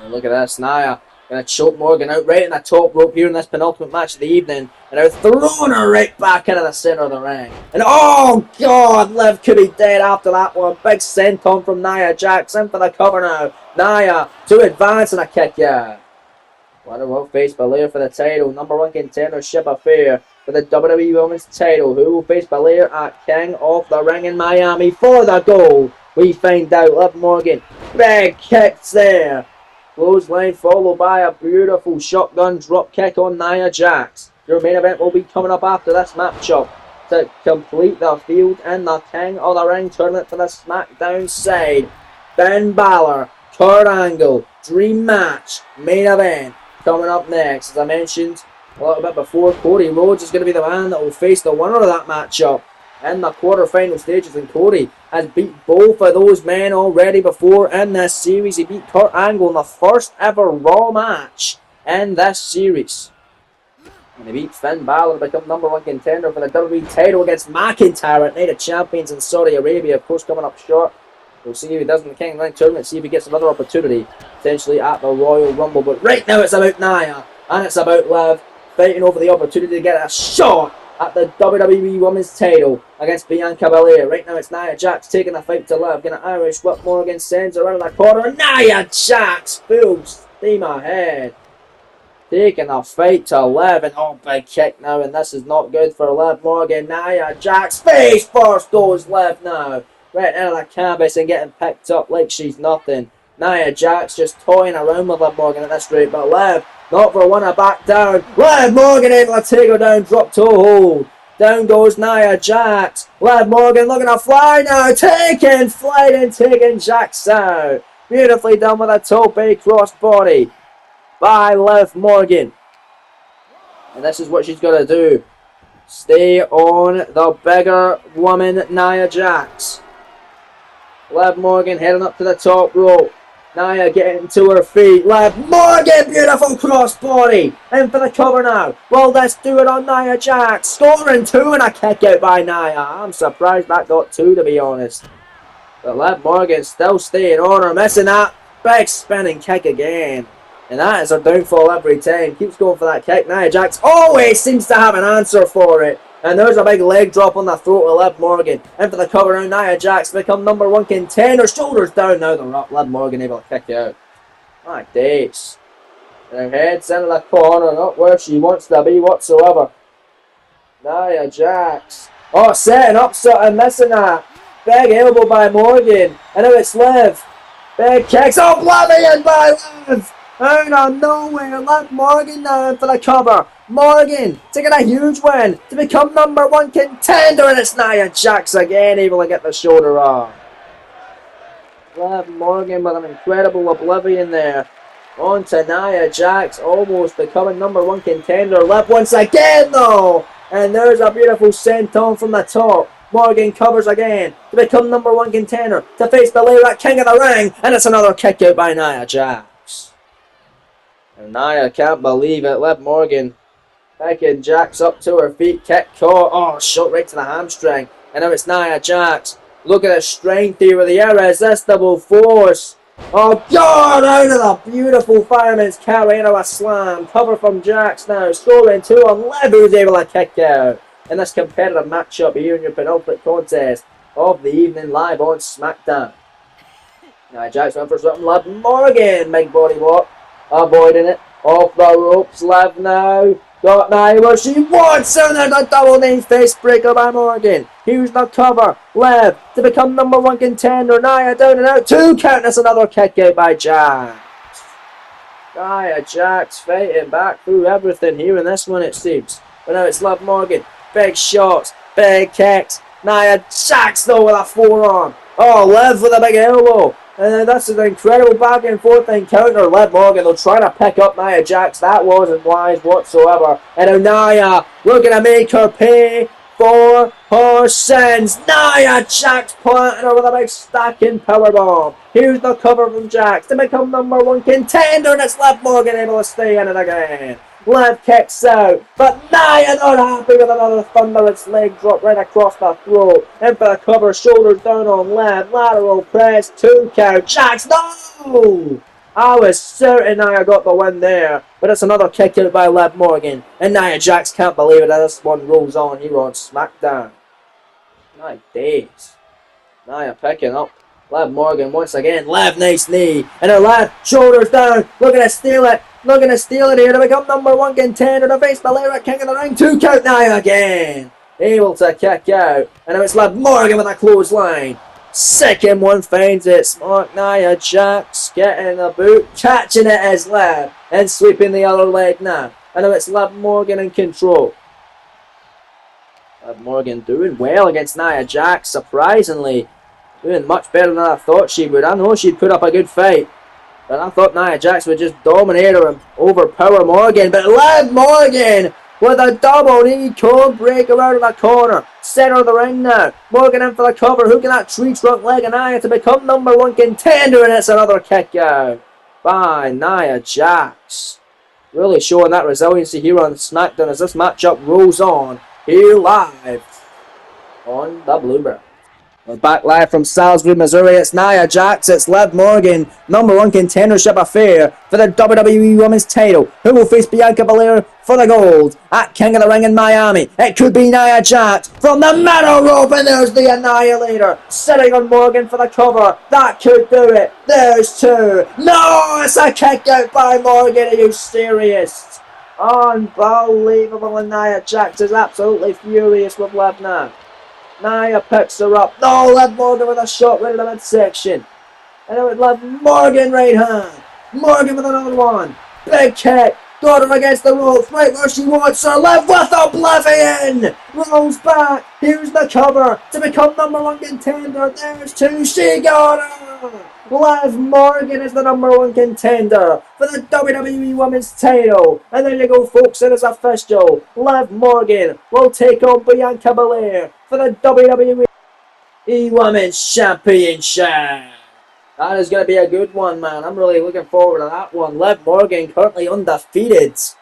And look at this, Nia gonna choke Morgan out right in the top rope here in this penultimate match of the evening, and now throwing her right back into the center of the ring. And oh god, Liv could be dead after that one. Big senton from Nia Jax in for the cover now. Nia to advance and a kick, yeah. Winner will face Belair for the title. Number 1 contendership affair for the WWE Women's title. Who will face Belair at King of the Ring in Miami for the gold? We find out. Liv Morgan, big kicks there. Clothesline followed by a beautiful shotgun drop kick on Nia Jax. Your main event will be coming up after this matchup to complete the field in the King of the Ring tournament for the SmackDown side. Finn Balor, Kurt Angle, dream match, main event. Coming up next, as I mentioned a little bit before, Cody Rhodes is going to be the man that will face the winner of that matchup in the quarterfinal stages, and Cody has beat both of those men already before in this series. He beat Kurt Angle in the first ever Raw match in this series. And he beat Finn Balor to become number 1 contender for the WWE title against McIntyre at Night of Champions in Saudi Arabia, of course, coming up short. We'll see if he does in the King of the Ring tournament, see if he gets another opportunity, potentially at the Royal Rumble. But right now it's about Nia, and it's about Liv, fighting over the opportunity to get a shot at the WWE Women's title against Bianca Belair. Right now it's Nia Jax taking the fight to Liv. Gonna Irish whip Morgan, sends her out of the corner. Nia Jax, full steam ahead. Taking the fight to Liv, and oh, big kick now, and this is not good for Liv Morgan. Nia Jax, face first goes Liv now. Right out of the canvas and getting picked up like she's nothing. Nia Jax just toying around with Liv Morgan at this rate, but Liv, not for one, back down. Liv Morgan able to take her down, drop toe hold. Down goes Nia Jax. Liv Morgan looking to fly now. Taking flight and taking Jax out. Beautifully done with a tope crossbody by Liv Morgan. And this is what she's got to do. Stay on the bigger woman, Nia Jax. Liv Morgan heading up to the top rope. Nia getting to her feet. Liv Morgan, beautiful crossbody. In for the cover now. Will this do it on Nia Jax? Scoring 2 and a kick out by Nia. I'm surprised that got 2, to be honest. But Liv Morgan still staying on her. Missing that big spinning kick again. And that is her downfall every time. Keeps going for that kick. Nia Jax always seems to have an answer for it. And there's a big leg drop on the throat of Liv Morgan. In for the cover now, Nia Jax to become number 1 contender. Shoulders down now, the Liv Morgan able to kick out. My days. And her head's into the corner, not where she wants to be whatsoever. Nia Jax. Oh, setting up something, missing that. Big elbow by Morgan. And now it's Liv. Big kicks. Oblivion by Liv. Out of nowhere, Liv Morgan now in for the cover. Morgan taking a huge win to become number 1 contender, and it's Nia Jax again able to get the shoulder off. Liv Morgan with an incredible oblivion there. On to Nia Jax, almost becoming number 1 contender. Liv once again though, and there's a beautiful senton from the top. Morgan covers again to become number 1 contender to face the Lyra King of the Ring, and it's another kick out by Nia Jax. And Nia can't believe it. Liv Morgan picking Jax up to her feet. Kick caught. Oh, shot right to the hamstring. And now it's Nia Jax. Look at the strength here with the irresistible force. Oh, God! Out of the beautiful fireman's carry into a slam. Cover from Jax now. Scoring 2 on Liv, who's able to kick out. In this competitive matchup here in your penultimate contest of the evening live on SmackDown. Nia Jax went for something. Liv Morgan. Big body block. Avoiding it. Off the ropes. Liv now. Got Nia where she wants. And there's a double knee face breaker by Morgan. Here's the cover. Liv to become number 1 contender. Nia down and out. 2 count. That's another kick out by Jax. Nia Jax fighting back through everything here in this one, it seems. But now it's Liv Morgan. Big shots. Big kicks. Nia Jax though with a forearm. Oh, Liv with a big elbow. That's an incredible back and forth encounter. Liv Morgan, they're trying to pick up Nia Jax. That wasn't wise whatsoever. And now Nia looking to make her pay for her sins. Nia Jax planting her with a big stacking powerbomb. Here's the cover from Jax to become number 1 contender. And it's Liv Morgan able to stay in it again. Liv kicks out, but Nia not happy with another thunderous leg drop right across the throat. In for the cover, shoulders down on Liv, lateral press, 2 count. Jax, no! I was certain Nia got the win there, but it's another kick out by Liv Morgan. And Nia Jax can't believe it as this one rolls on here on SmackDown. My days. Nia picking up Liv Morgan once again. Liv, nice knee. And her Liv, shoulders down, looking to steal it. Looking to steal it here to become number 1 contender to face the Lyra King of the Ring. 2 count Nia again. Able to kick out. And now it's Liv Morgan with a clothesline. Second one finds it. Smart Nia Jax getting the boot. Catching it as Liv. And sweeping the other leg now. And now it's Liv Morgan in control. Liv Morgan doing well against Nia Jax. Surprisingly. Doing much better than I thought she would. I know she'd put up a good fight. But I thought Nia Jax would just dominate her and overpower Morgan. But Liv Morgan with a double knee code breaker out of the corner. Center of the ring now. Morgan in for the cover. Hooking that tree trunk leg of Nia to become number 1 contender. And it's another kick out by Nia Jax. Really showing that resiliency here on SmackDown as this matchup rolls on here live on the Bluebird. We're back live from Salisbury, Missouri. It's Nia Jax, it's Liv Morgan, number 1 contendership affair for the WWE Women's title. Who will face Bianca Belair for the gold at King of the Ring in Miami? It could be Nia Jax from the middle rope, and there's the Annihilator sitting on Morgan for the cover. That could do it. There's 2. No, it's a kick out by Morgan. Are you serious? Unbelievable, and Nia Jax is absolutely furious with Liv now. Nia picks her up. No, Liv Morgan with a shot right in the midsection. And it would Liv Morgan right hand. Morgan with another one. Big kick. Got her against the ropes, right where she wants her. Liv with Oblivion! Rolls back, here's the cover to become #1 contender. There's two, she got her! Liv Morgan is the #1 contender for the WWE Women's title. And there you go, folks, it is official. Liv Morgan will take on Bianca Belair for the WWE Women's Championship. That is going to be a good one, man. I'm really looking forward to that one. Liv Morgan currently undefeated as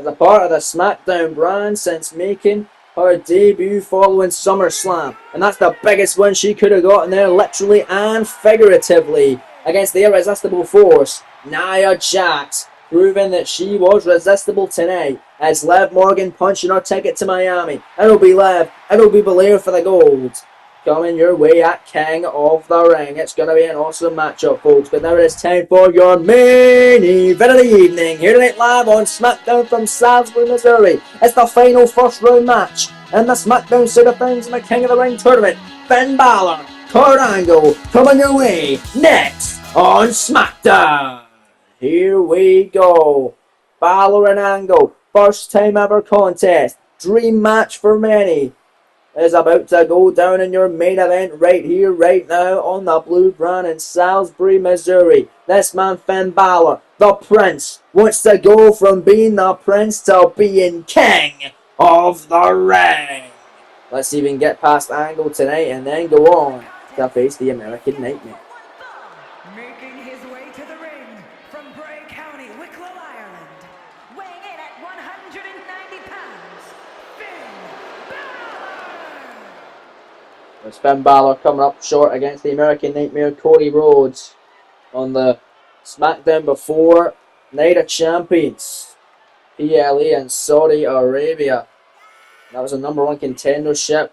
a part of the SmackDown brand since making her debut following SummerSlam. And that's the biggest win she could have gotten there, literally and figuratively, against the irresistible force, Nia Jax, proving that she was resistible tonight as Liv Morgan punching her ticket to Miami. It'll be Liv, it'll be Belair for the gold. Coming your way at King of the Ring. It's going to be an awesome matchup, folks. But now it is time for your main event of the evening. Here tonight live on SmackDown from Salisbury, Missouri. It's the final first round match in the SmackDown side of things in the King of the Ring tournament. Finn Balor, Kurt Angle, coming your way next on SmackDown. Here we go. Balor and Angle, first time ever contest. Dream match for many. Is about to go down in your main event right here, right now on the Blue Brand in Salisbury, Missouri. This man, Finn Balor, the Prince, wants to go from being the Prince to being King of the Ring. Let's see if we can get past Angle tonight and then go on to face the American Nightmare. Making his way to the ring from Bray County, Wicklow, Ireland. Weighing in at 190 pounds, Finn Balor! There's Finn Balor coming up short against the American Nightmare, Cody Rhodes, on the SmackDown before Night of Champions, PLE in Saudi Arabia. That was a #1 contendership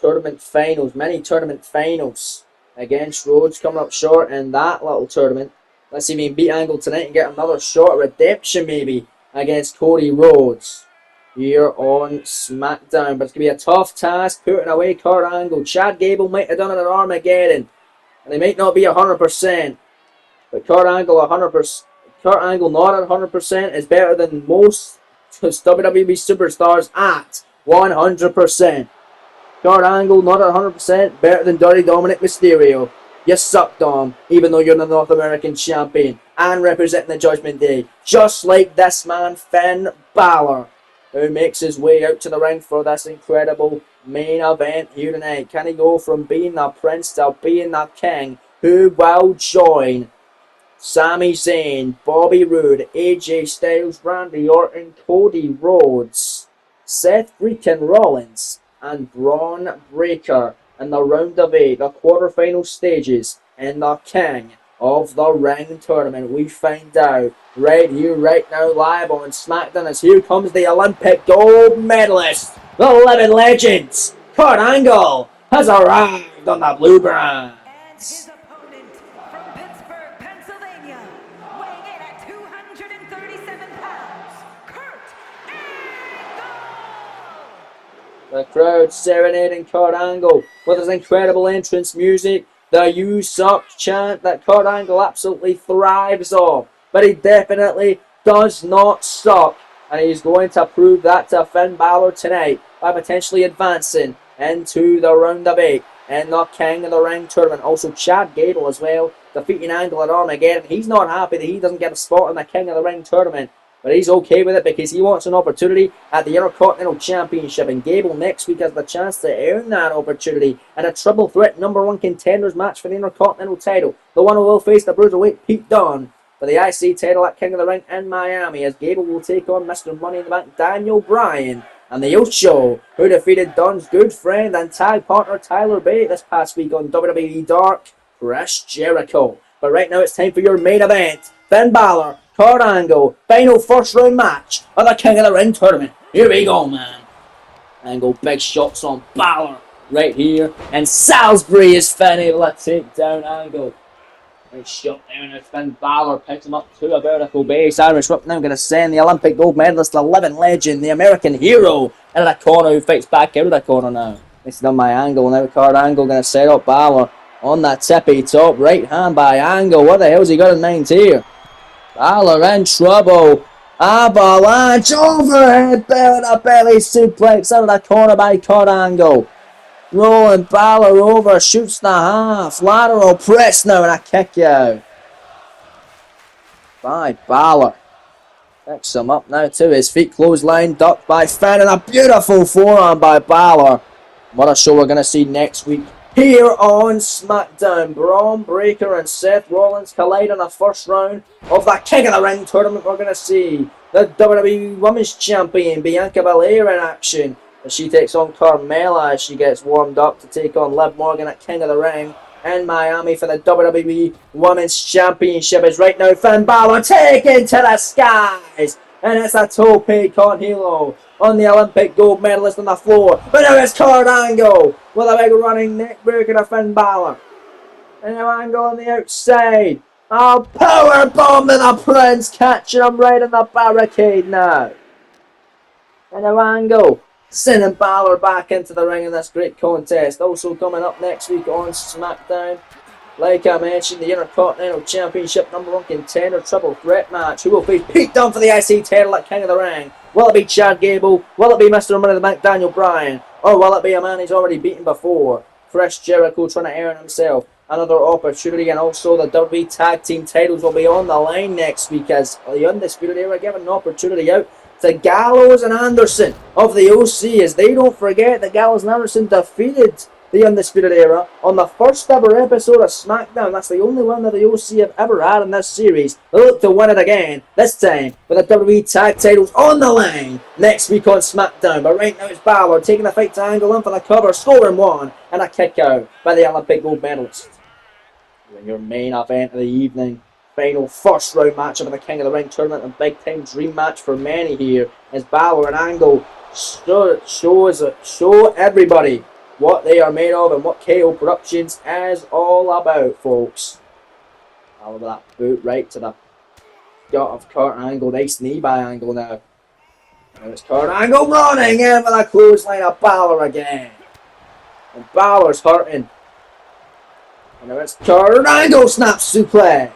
tournament finals, many tournament finals against Rhodes, coming up short in that little tournament. Let's see if we can beat Angle tonight and get another shot at redemption maybe against Cody Rhodes here on SmackDown. But it's going to be a tough task putting away Kurt Angle. Chad Gable might have done it at Armageddon, and he might not be 100%. But Kurt Angle 100%. Kurt Angle not at 100% is better than most WWE superstars at 100%. Kurt Angle not at 100%, better than Dirty Dominic Mysterio. You suck, Dom, even though you're the North American champion and representing the Judgment Day. Just like this man, Finn Balor, who makes his way out to the ring for this incredible main event here tonight. Can he go from being the Prince to being the King? Who will join Sami Zayn, Bobby Roode, AJ Styles, Randy Orton, Cody Rhodes, Seth freaking Rollins, and Braun Breaker in the round of 8, the quarterfinal stages in the King of the Ring tournament? We find out right here, right now, live on SmackDown, as here comes the Olympic gold medalist, the living legend, Kurt Angle, has arrived on the Blue Brand. And his opponent from Pittsburgh, Pennsylvania, weighing in at 237 pounds, Kurt Angle! The crowd serenading Kurt Angle with his incredible entrance music, the "You Suck" chant that Kurt Angle absolutely thrives off. But he definitely does not suck, and he's going to prove that to Finn Balor tonight by potentially advancing into the round of 8 in the King of the Ring tournament. Also, Chad Gable as well, defeating Angle at Armageddon. He's not happy that he doesn't get a spot in the King of the Ring tournament, but he's okay with it because he wants an opportunity at the Intercontinental Championship. And Gable next week has the chance to earn that opportunity in a triple threat #1 contenders match for the Intercontinental title. The one who will face the Bruiserweight Pete Dunne for the IC title at King of the Ring in Miami, as Gable will take on Mr. Money in the Bank Daniel Bryan and the Ocho, who defeated Dunne's good friend and tag partner Tyler Bate this past week on WWE Dark, Chris Jericho. But right now it's time for your main event. Finn Balor, Kurt Angle, final first round match of the King of the Ring tournament. Here we go, man. Angle, big shots on Balor right here. And Salisbury is Finn able to take down Angle. Nice shot down as Finn Balor picks him up to a vertical base. Irish whip now going to send the Olympic gold medalist, the living legend, the American hero, into the corner, who fights back out of the corner now. This is done by Angle. Now Kurt Angle going to set up Balor on that tippy top. Right hand by Angle. What the hell's he got in mind here? Balor in trouble. Avalanche overhead belly suplex out of the corner by Kurt Angle. Rolling Balor over, shoots the half. Lateral press now and a kick out by Balor. Picks him up now to his feet. Clothesline ducked by Finn and a beautiful forearm by Balor. What a show we're going to see next week here on SmackDown. Braun Breaker and Seth Rollins collide in the first round of the King of the Ring tournament. We're going to see the WWE Women's Champion Bianca Belair in action as she takes on Carmella as she gets warmed up to take on Liv Morgan at King of the Ring in Miami for the WWE Women's Championship. Is right now Finn Balor taken to the skies, and it's a tope con hilo on the Olympic gold medalist on the floor. But now it's Kurt Angle with a big running neck breaker to Finn Balor. And now Angle on the outside. Oh, power bomb to the Prince, catching him right in the barricade now. And now Angle sending Balor back into the ring in this great contest. Also coming up next week on SmackDown, like I mentioned, the Intercontinental Championship #1 contender triple threat match. Who will face Pete Dunne for the IC title at King of the Ring? Will it be Chad Gable? Will it be Mr. Money in the Bank Daniel Bryan? Or will it be a man he's already beaten before? Chris Jericho trying to earn himself another opportunity, and also the WWE Tag Team titles will be on the line next week as the Undisputed Era given an opportunity out to Gallows and Anderson of the OC, as they don't forget that Gallows and Anderson defeated the Undisputed Era on the first ever episode of SmackDown. That's the only one that the OC have ever had in this series. They look to win it again, this time with the WWE Tag titles on the line next week on SmackDown. But right now it's Balor taking the fight to Angle in for the cover, scoring one, and a kick out by the Olympic gold medalist. In your main event of the evening, final first round matchup of the King of the Ring tournament, and big time dream match for many here as Balor and Angle show everybody what they are made of and what KO Productions is all about, folks. All of that boot right to the gut of Kurt Angle. Nice knee by Angle now. And it's Kurt Angle running in with a clothesline of Balor again. And Balor's hurting. And now it's Kurt Angle snap suplex.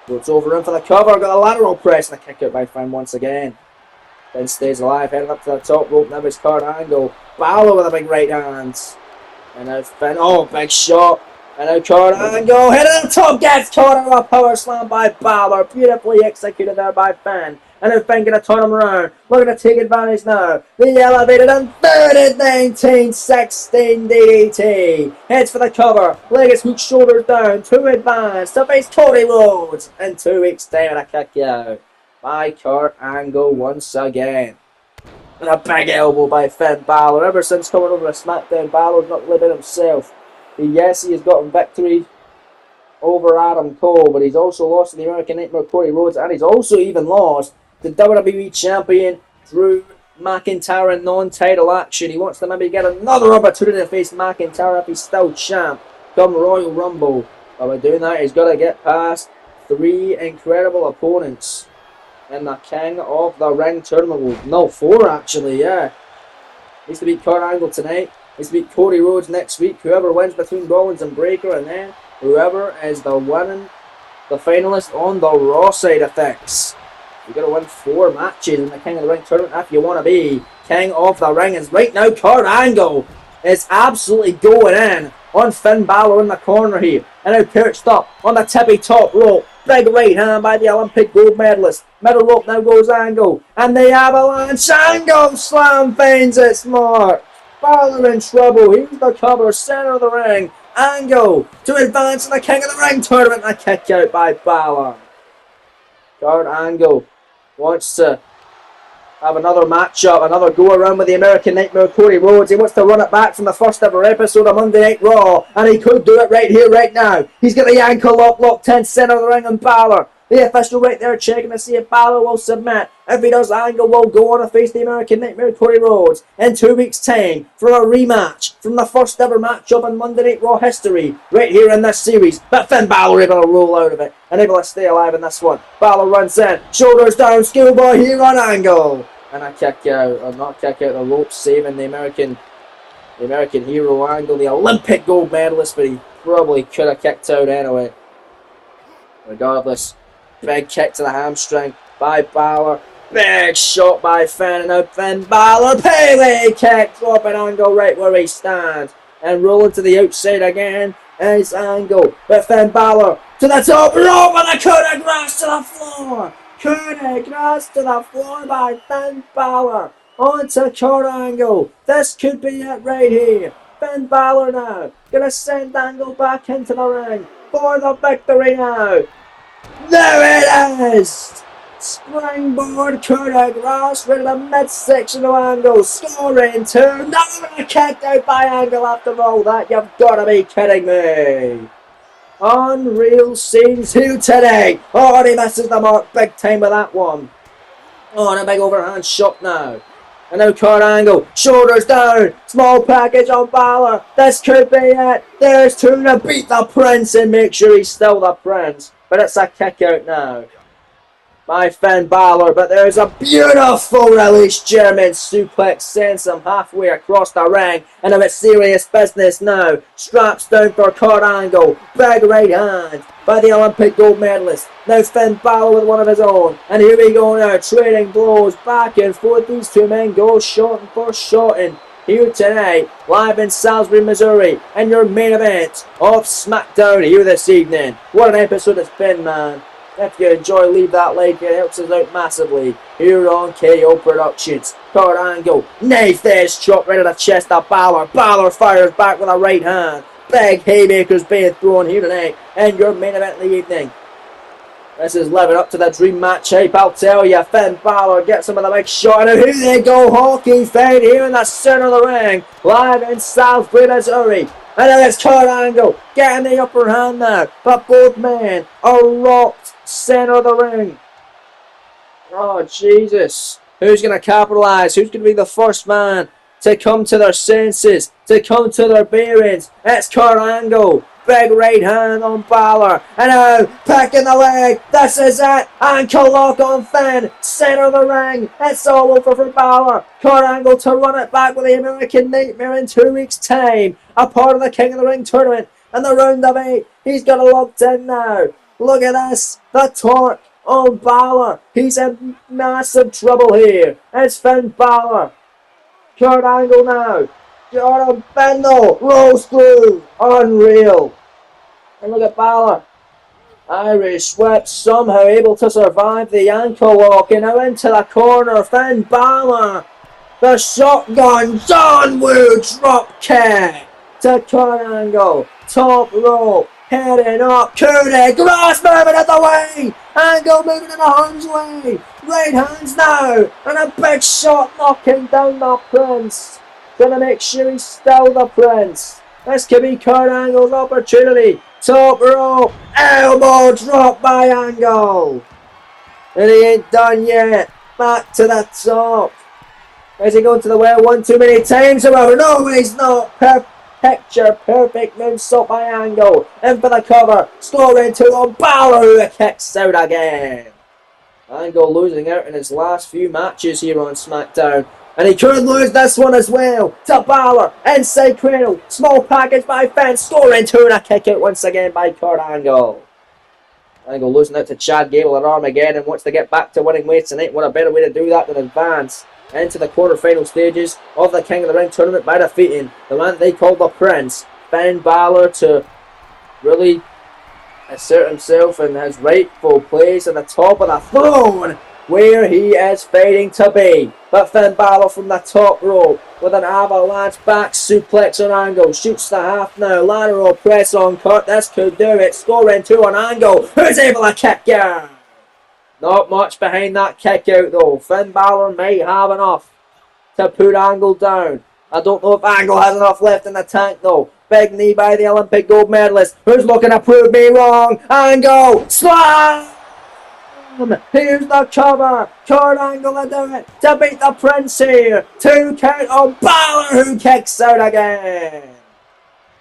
Goes over in for the cover, got a lateral press and a kick out by Finn once again. Then stays alive, heading up to the top rope. Now it's Kurt Angle. Balor with a big right hand. And now Finn, oh, big shot. And now Kurt Angle, heading to the top, gets caught in a power slam by Balor. Beautifully executed there by Finn. And now Finn gonna turn him around. Looking to take advantage now. The elevated and 19-16 DDT. Heads for the cover. Leg is hooked, shoulders down. To advance. To face Cody Rhodes. In 2 weeks' time, and a kick out by Kurt Angle once again. And a big elbow by Finn Balor. Ever since coming over to SmackDown, Balor's not living himself. Yes, he has gotten victory over Adam Cole, but he's also lost to the American Nightmare Cody Rhodes, and he's also even lost the WWE Champion Drew McIntyre in non-title action. He wants to maybe get another opportunity to face McIntyre if he's still champ come Royal Rumble. But by doing that, he's got to get past 3 incredible opponents in the King of the Ring tournament. Well, no, 4 actually, yeah. Needs to beat Kurt Angle tonight. Needs to beat Cody Rhodes next week. Whoever wins between Rollins and Breaker, and then whoever is the finalist on the Raw side of things. You've got to win 4 matches in the King of the Ring tournament if you want to be King of the Ring. And right now, Kurt Angle is absolutely going in on Finn Balor in the corner here. And now perched up on the tippy top rope. Big right hand by the Olympic gold medalist. Middle rope now goes Angle. And the Avalanche Angle slam finds its mark. Balor in trouble. He's the cover, center of the ring. Angle to advance in the King of the Ring tournament. And a kick out by Balor. Kurt Angle wants to have another matchup, another go around with the American Nightmare Cody Rhodes. He wants to run it back from the first ever episode of Monday Night Raw, and he could do it right here, right now. He's got the ankle lock, locked in center of the ring on Balor. The official right there checking to see if Balor will submit. If he does, Angle will go on to face the American Nightmare Cody Rhodes in 2 weeks' time for a rematch from the first ever matchup in Monday Night Raw history right here in this series. But Finn Balor able to roll out of it and able to stay alive in this one. Balor runs in, shoulders down, schoolboy here on Angle. And a kick out, or not kick out, the rope saving the American hero Angle, the Olympic gold medalist, but he probably could have kicked out anyway. Regardless. Big kick to the hamstring. by Balor. Big shot by Finn, and now Finn Balor. Pele kick, dropping Angle right where he stands. And rolling to the outside again is Angle. But Finn Balor to the top rope, and the coup de grace to the floor. Coup de grace to the floor by Finn Balor. On to Kurt Angle. This could be it right here. Finn Balor now. Gonna send Angle back into the ring for the victory now. There it is! Springboard coup de grace right in the midsection of Angle. Scoring 2. Now kicked out by Angle after all that. You've got to be kidding me. Unreal scenes here today. Oh, he misses the mark big time with that one. Oh, and a big overhand shot now. And now Kurt Angle, shoulders down, small package on Balor. This could be it. There's 2 to beat the Prince and make sure he's still the Prince. But it's a kick out now by Finn Balor. But there's a beautiful release German suplex, sends him halfway across the ring. And a bit serious business now. Straps down for Kurt Angle. Big right hand by the Olympic gold medalist. Now Finn Balor with one of his own. And here we go now, trading blows back and forth. These 2 men go shot for shotting. Here tonight, live in Salisbury, Missouri, and your main event of SmackDown here this evening. What an episode it's been, man. If you enjoy, leave that like, it helps us out massively. Here on KO Productions. Kurt Angle, knife this chop right at the chest of Balor. Balor fires back with a right hand. Big haymakers being thrown here tonight, and your main event in the evening. This is living up to the dream match hype, I'll tell you. Finn Balor gets some of the big shot, and here they go, Hawking fight here in the center of the ring, live in Salisbury, Missouri. And then it's Kurt Angle getting the upper hand now, but both men are locked center of the ring. Oh, Jesus. Who's going to capitalise? Who's going to be the first man to come to their senses, to come to their bearings? It's Kurt Angle. Big right hand on Balor. And now, picking the leg. This is it. Ankle lock on Finn. Center of the ring. It's all over for Balor. Kurt Angle to run it back with the American Nightmare in 2 weeks' time. A part of the King of the Ring tournament. And the round of 8. He's got it locked in now. Look at this. The torque on Balor. He's in massive trouble here. It's Finn Balor. Kurt Angle now. Jordan Bendel. Rolls through. Unreal. And look at Balor. Irish whip, somehow able to survive the ankle lock. And now into the corner. Finn Balor. The shotgun. John Woo drop kick to Kurt Angle. Top rope. Heading up. Coup de grace moving out the way. Angle moving in the harm's way. Right hands now. And a big shot knocking down the Prince. Gonna make sure he's still the Prince. This could be Kurt Angle's opportunity. Top rope. Elbow drop by Angle. And he ain't done yet. Back to the top. Is he going to the well one too many times? However, no, he's not. Picture perfect moonsault by Angle. In for the cover. Scoring 2 on Balor, who kicks out again. Angle losing out in his last few matches here on SmackDown. And he could lose this one as well. To Balor. Inside cradle. Small package by Finn. Scoring 2 and a kick out once again by Kurt Angle. Angle losing out to Chad Gable and Armageddon. Wants to get back to winning ways tonight. What a better way to do that than advance into the quarterfinal stages of the King of the Ring tournament by defeating the man they call the Prince, Finn Balor, to really assert himself in his rightful place at the top of the throne where he is fighting to be. But Finn Balor from the top rope with an avalanche back suplex on Angle. Shoots the half now. Lateral press on Kurt. This could do it. Scoring 2 on Angle. Who's able to kick out? Not much behind that kick out though. Finn Balor might have enough to put Angle down. I don't know if Angle has enough left in the tank though. Big knee by the Olympic gold medalist. Who's looking to prove me wrong? Angle! Slam! Here's the cover. Kurt Angle to do it. To beat the Prince here. 2 count on Balor, who kicks out again.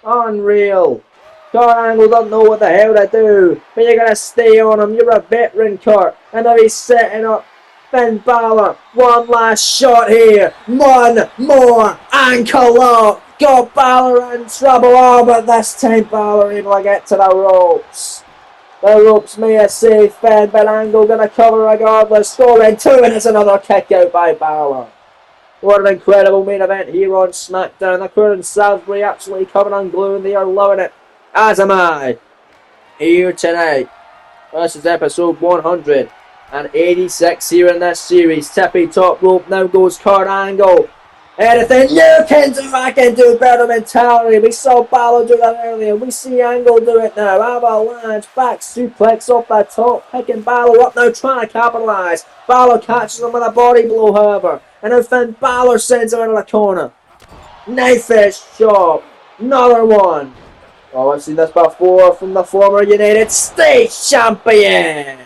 Unreal. Kurt Angle doesn't know what the hell to do, but you're going to stay on him. You're a veteran, Kurt. And now he's setting up Finn Balor. One last shot here. One more ankle lock. Got Balor in trouble. Oh, but this time Balor able to get to the ropes. The ropes may have saved Finn, but Angle gonna cover regardless. Scoring 2, and it's another kick out by Balor. What an incredible main event here on SmackDown. The crowd in Salisbury absolutely covered in glue, and they are loving it. As am I. Here tonight. This is episode 186 here in this series. Tippy top rope, now goes Kurt Angle. Anything you can do, I can do better mentality. We saw Balor do that earlier. We see Angle do it now. Avalanche, back suplex off the top. Picking Balor up now, trying to capitalise. Balor catches him with a body blow, however. And then Finn Balor sends him into the corner. Knife-edge chop. Another one. Oh, I've seen this before from the former United States Champion.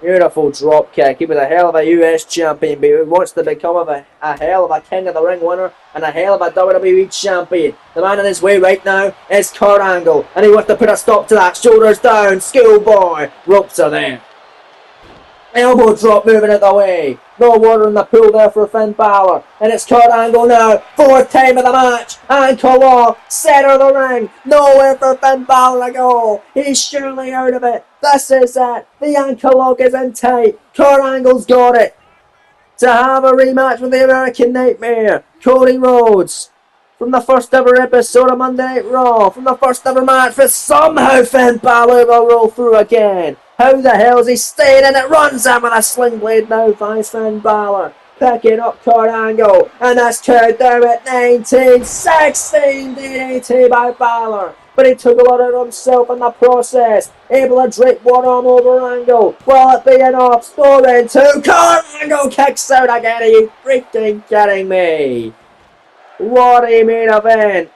Beautiful drop kick. He was a hell of a US champion, but he wants to become a hell of a King of the Ring winner and a hell of a WWE champion. The man on his way right now is Kurt Angle, and he wants to put a stop to that. Shoulders down, schoolboy. Ropes are there. Elbow drop moving out the way. No water in the pool there for Finn Balor. And it's Kurt Angle now. 4th time of the match. Ankle lock. Center of the ring. Nowhere for Finn Balor to go. He's surely out of it. This is it. The ankle lock is in tight. Kurt Angle's got it. To have a rematch with the American Nightmare. Cody Rhodes. From the first ever episode of Monday Night Raw. From the first ever match. But somehow Finn Balor will roll through again. How the hell is he staying in it? Runs in with a sling blade now finds Finn Balor. Picking up Kurt Angle. And that's count down at 19. 16 DDT by Balor. But he took a lot out of himself in the process. Able to drape one arm over Angle. Will it be enough? Scoring 2. Kurt Angle kicks out again. Are you freaking kidding me? What a main event.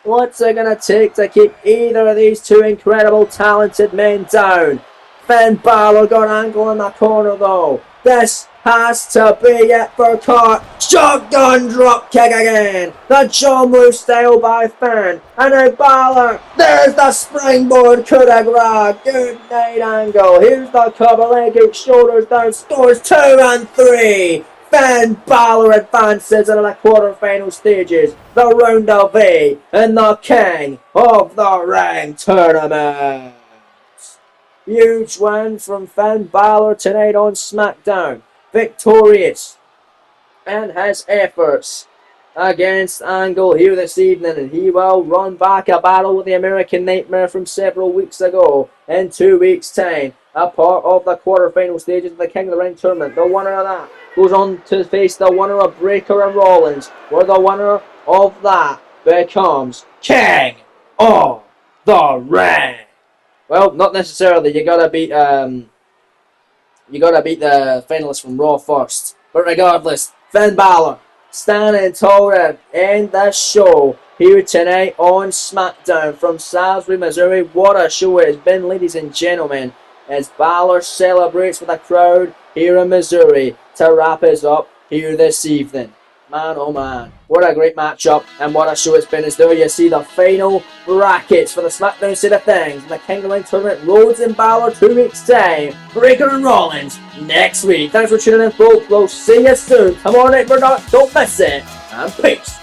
What's it going to take to keep either of these two incredible talented men down? Finn Balor got Angle in the corner though. This has to be it for Kurt. Shotgun drop kick again. The John Woo style by Finn. And now Balor. There's the springboard coup de grace. Good night Angle. Here's the cover leg out, shoulders down, scores 2 and 3. Finn Balor advances into the quarterfinal stages, the Round of 8, and the King of the Ring tournament. Huge win from Finn Balor tonight on SmackDown. Victorious in his efforts against Angle here this evening, and he will run back a battle with the American Nightmare from several weeks ago in 2 weeks' time. A part of the quarterfinal stages of the King of the Ring tournament. The winner of that goes on to face the winner of Breakker and Rollins, where the winner of that becomes King of the Ring. Well, not necessarily. You gotta beat the finalists from Raw first. But regardless, Finn Balor standing tall to end this show here tonight on SmackDown from Salisbury, Missouri. What a show it has been, ladies and gentlemen, as Balor celebrates with a crowd here in Missouri to wrap us up here this evening. Man, oh man, what a great matchup, and what a show it's been. As there you see the final brackets for the SmackDown side of things. In the King of the Ring tournament, Rhodes and Balor 2 weeks' time. Breakker and Rollins next week. Thanks for tuning in, folks. We'll see you soon. Come on, Nick Murdoch, don't miss it, and peace.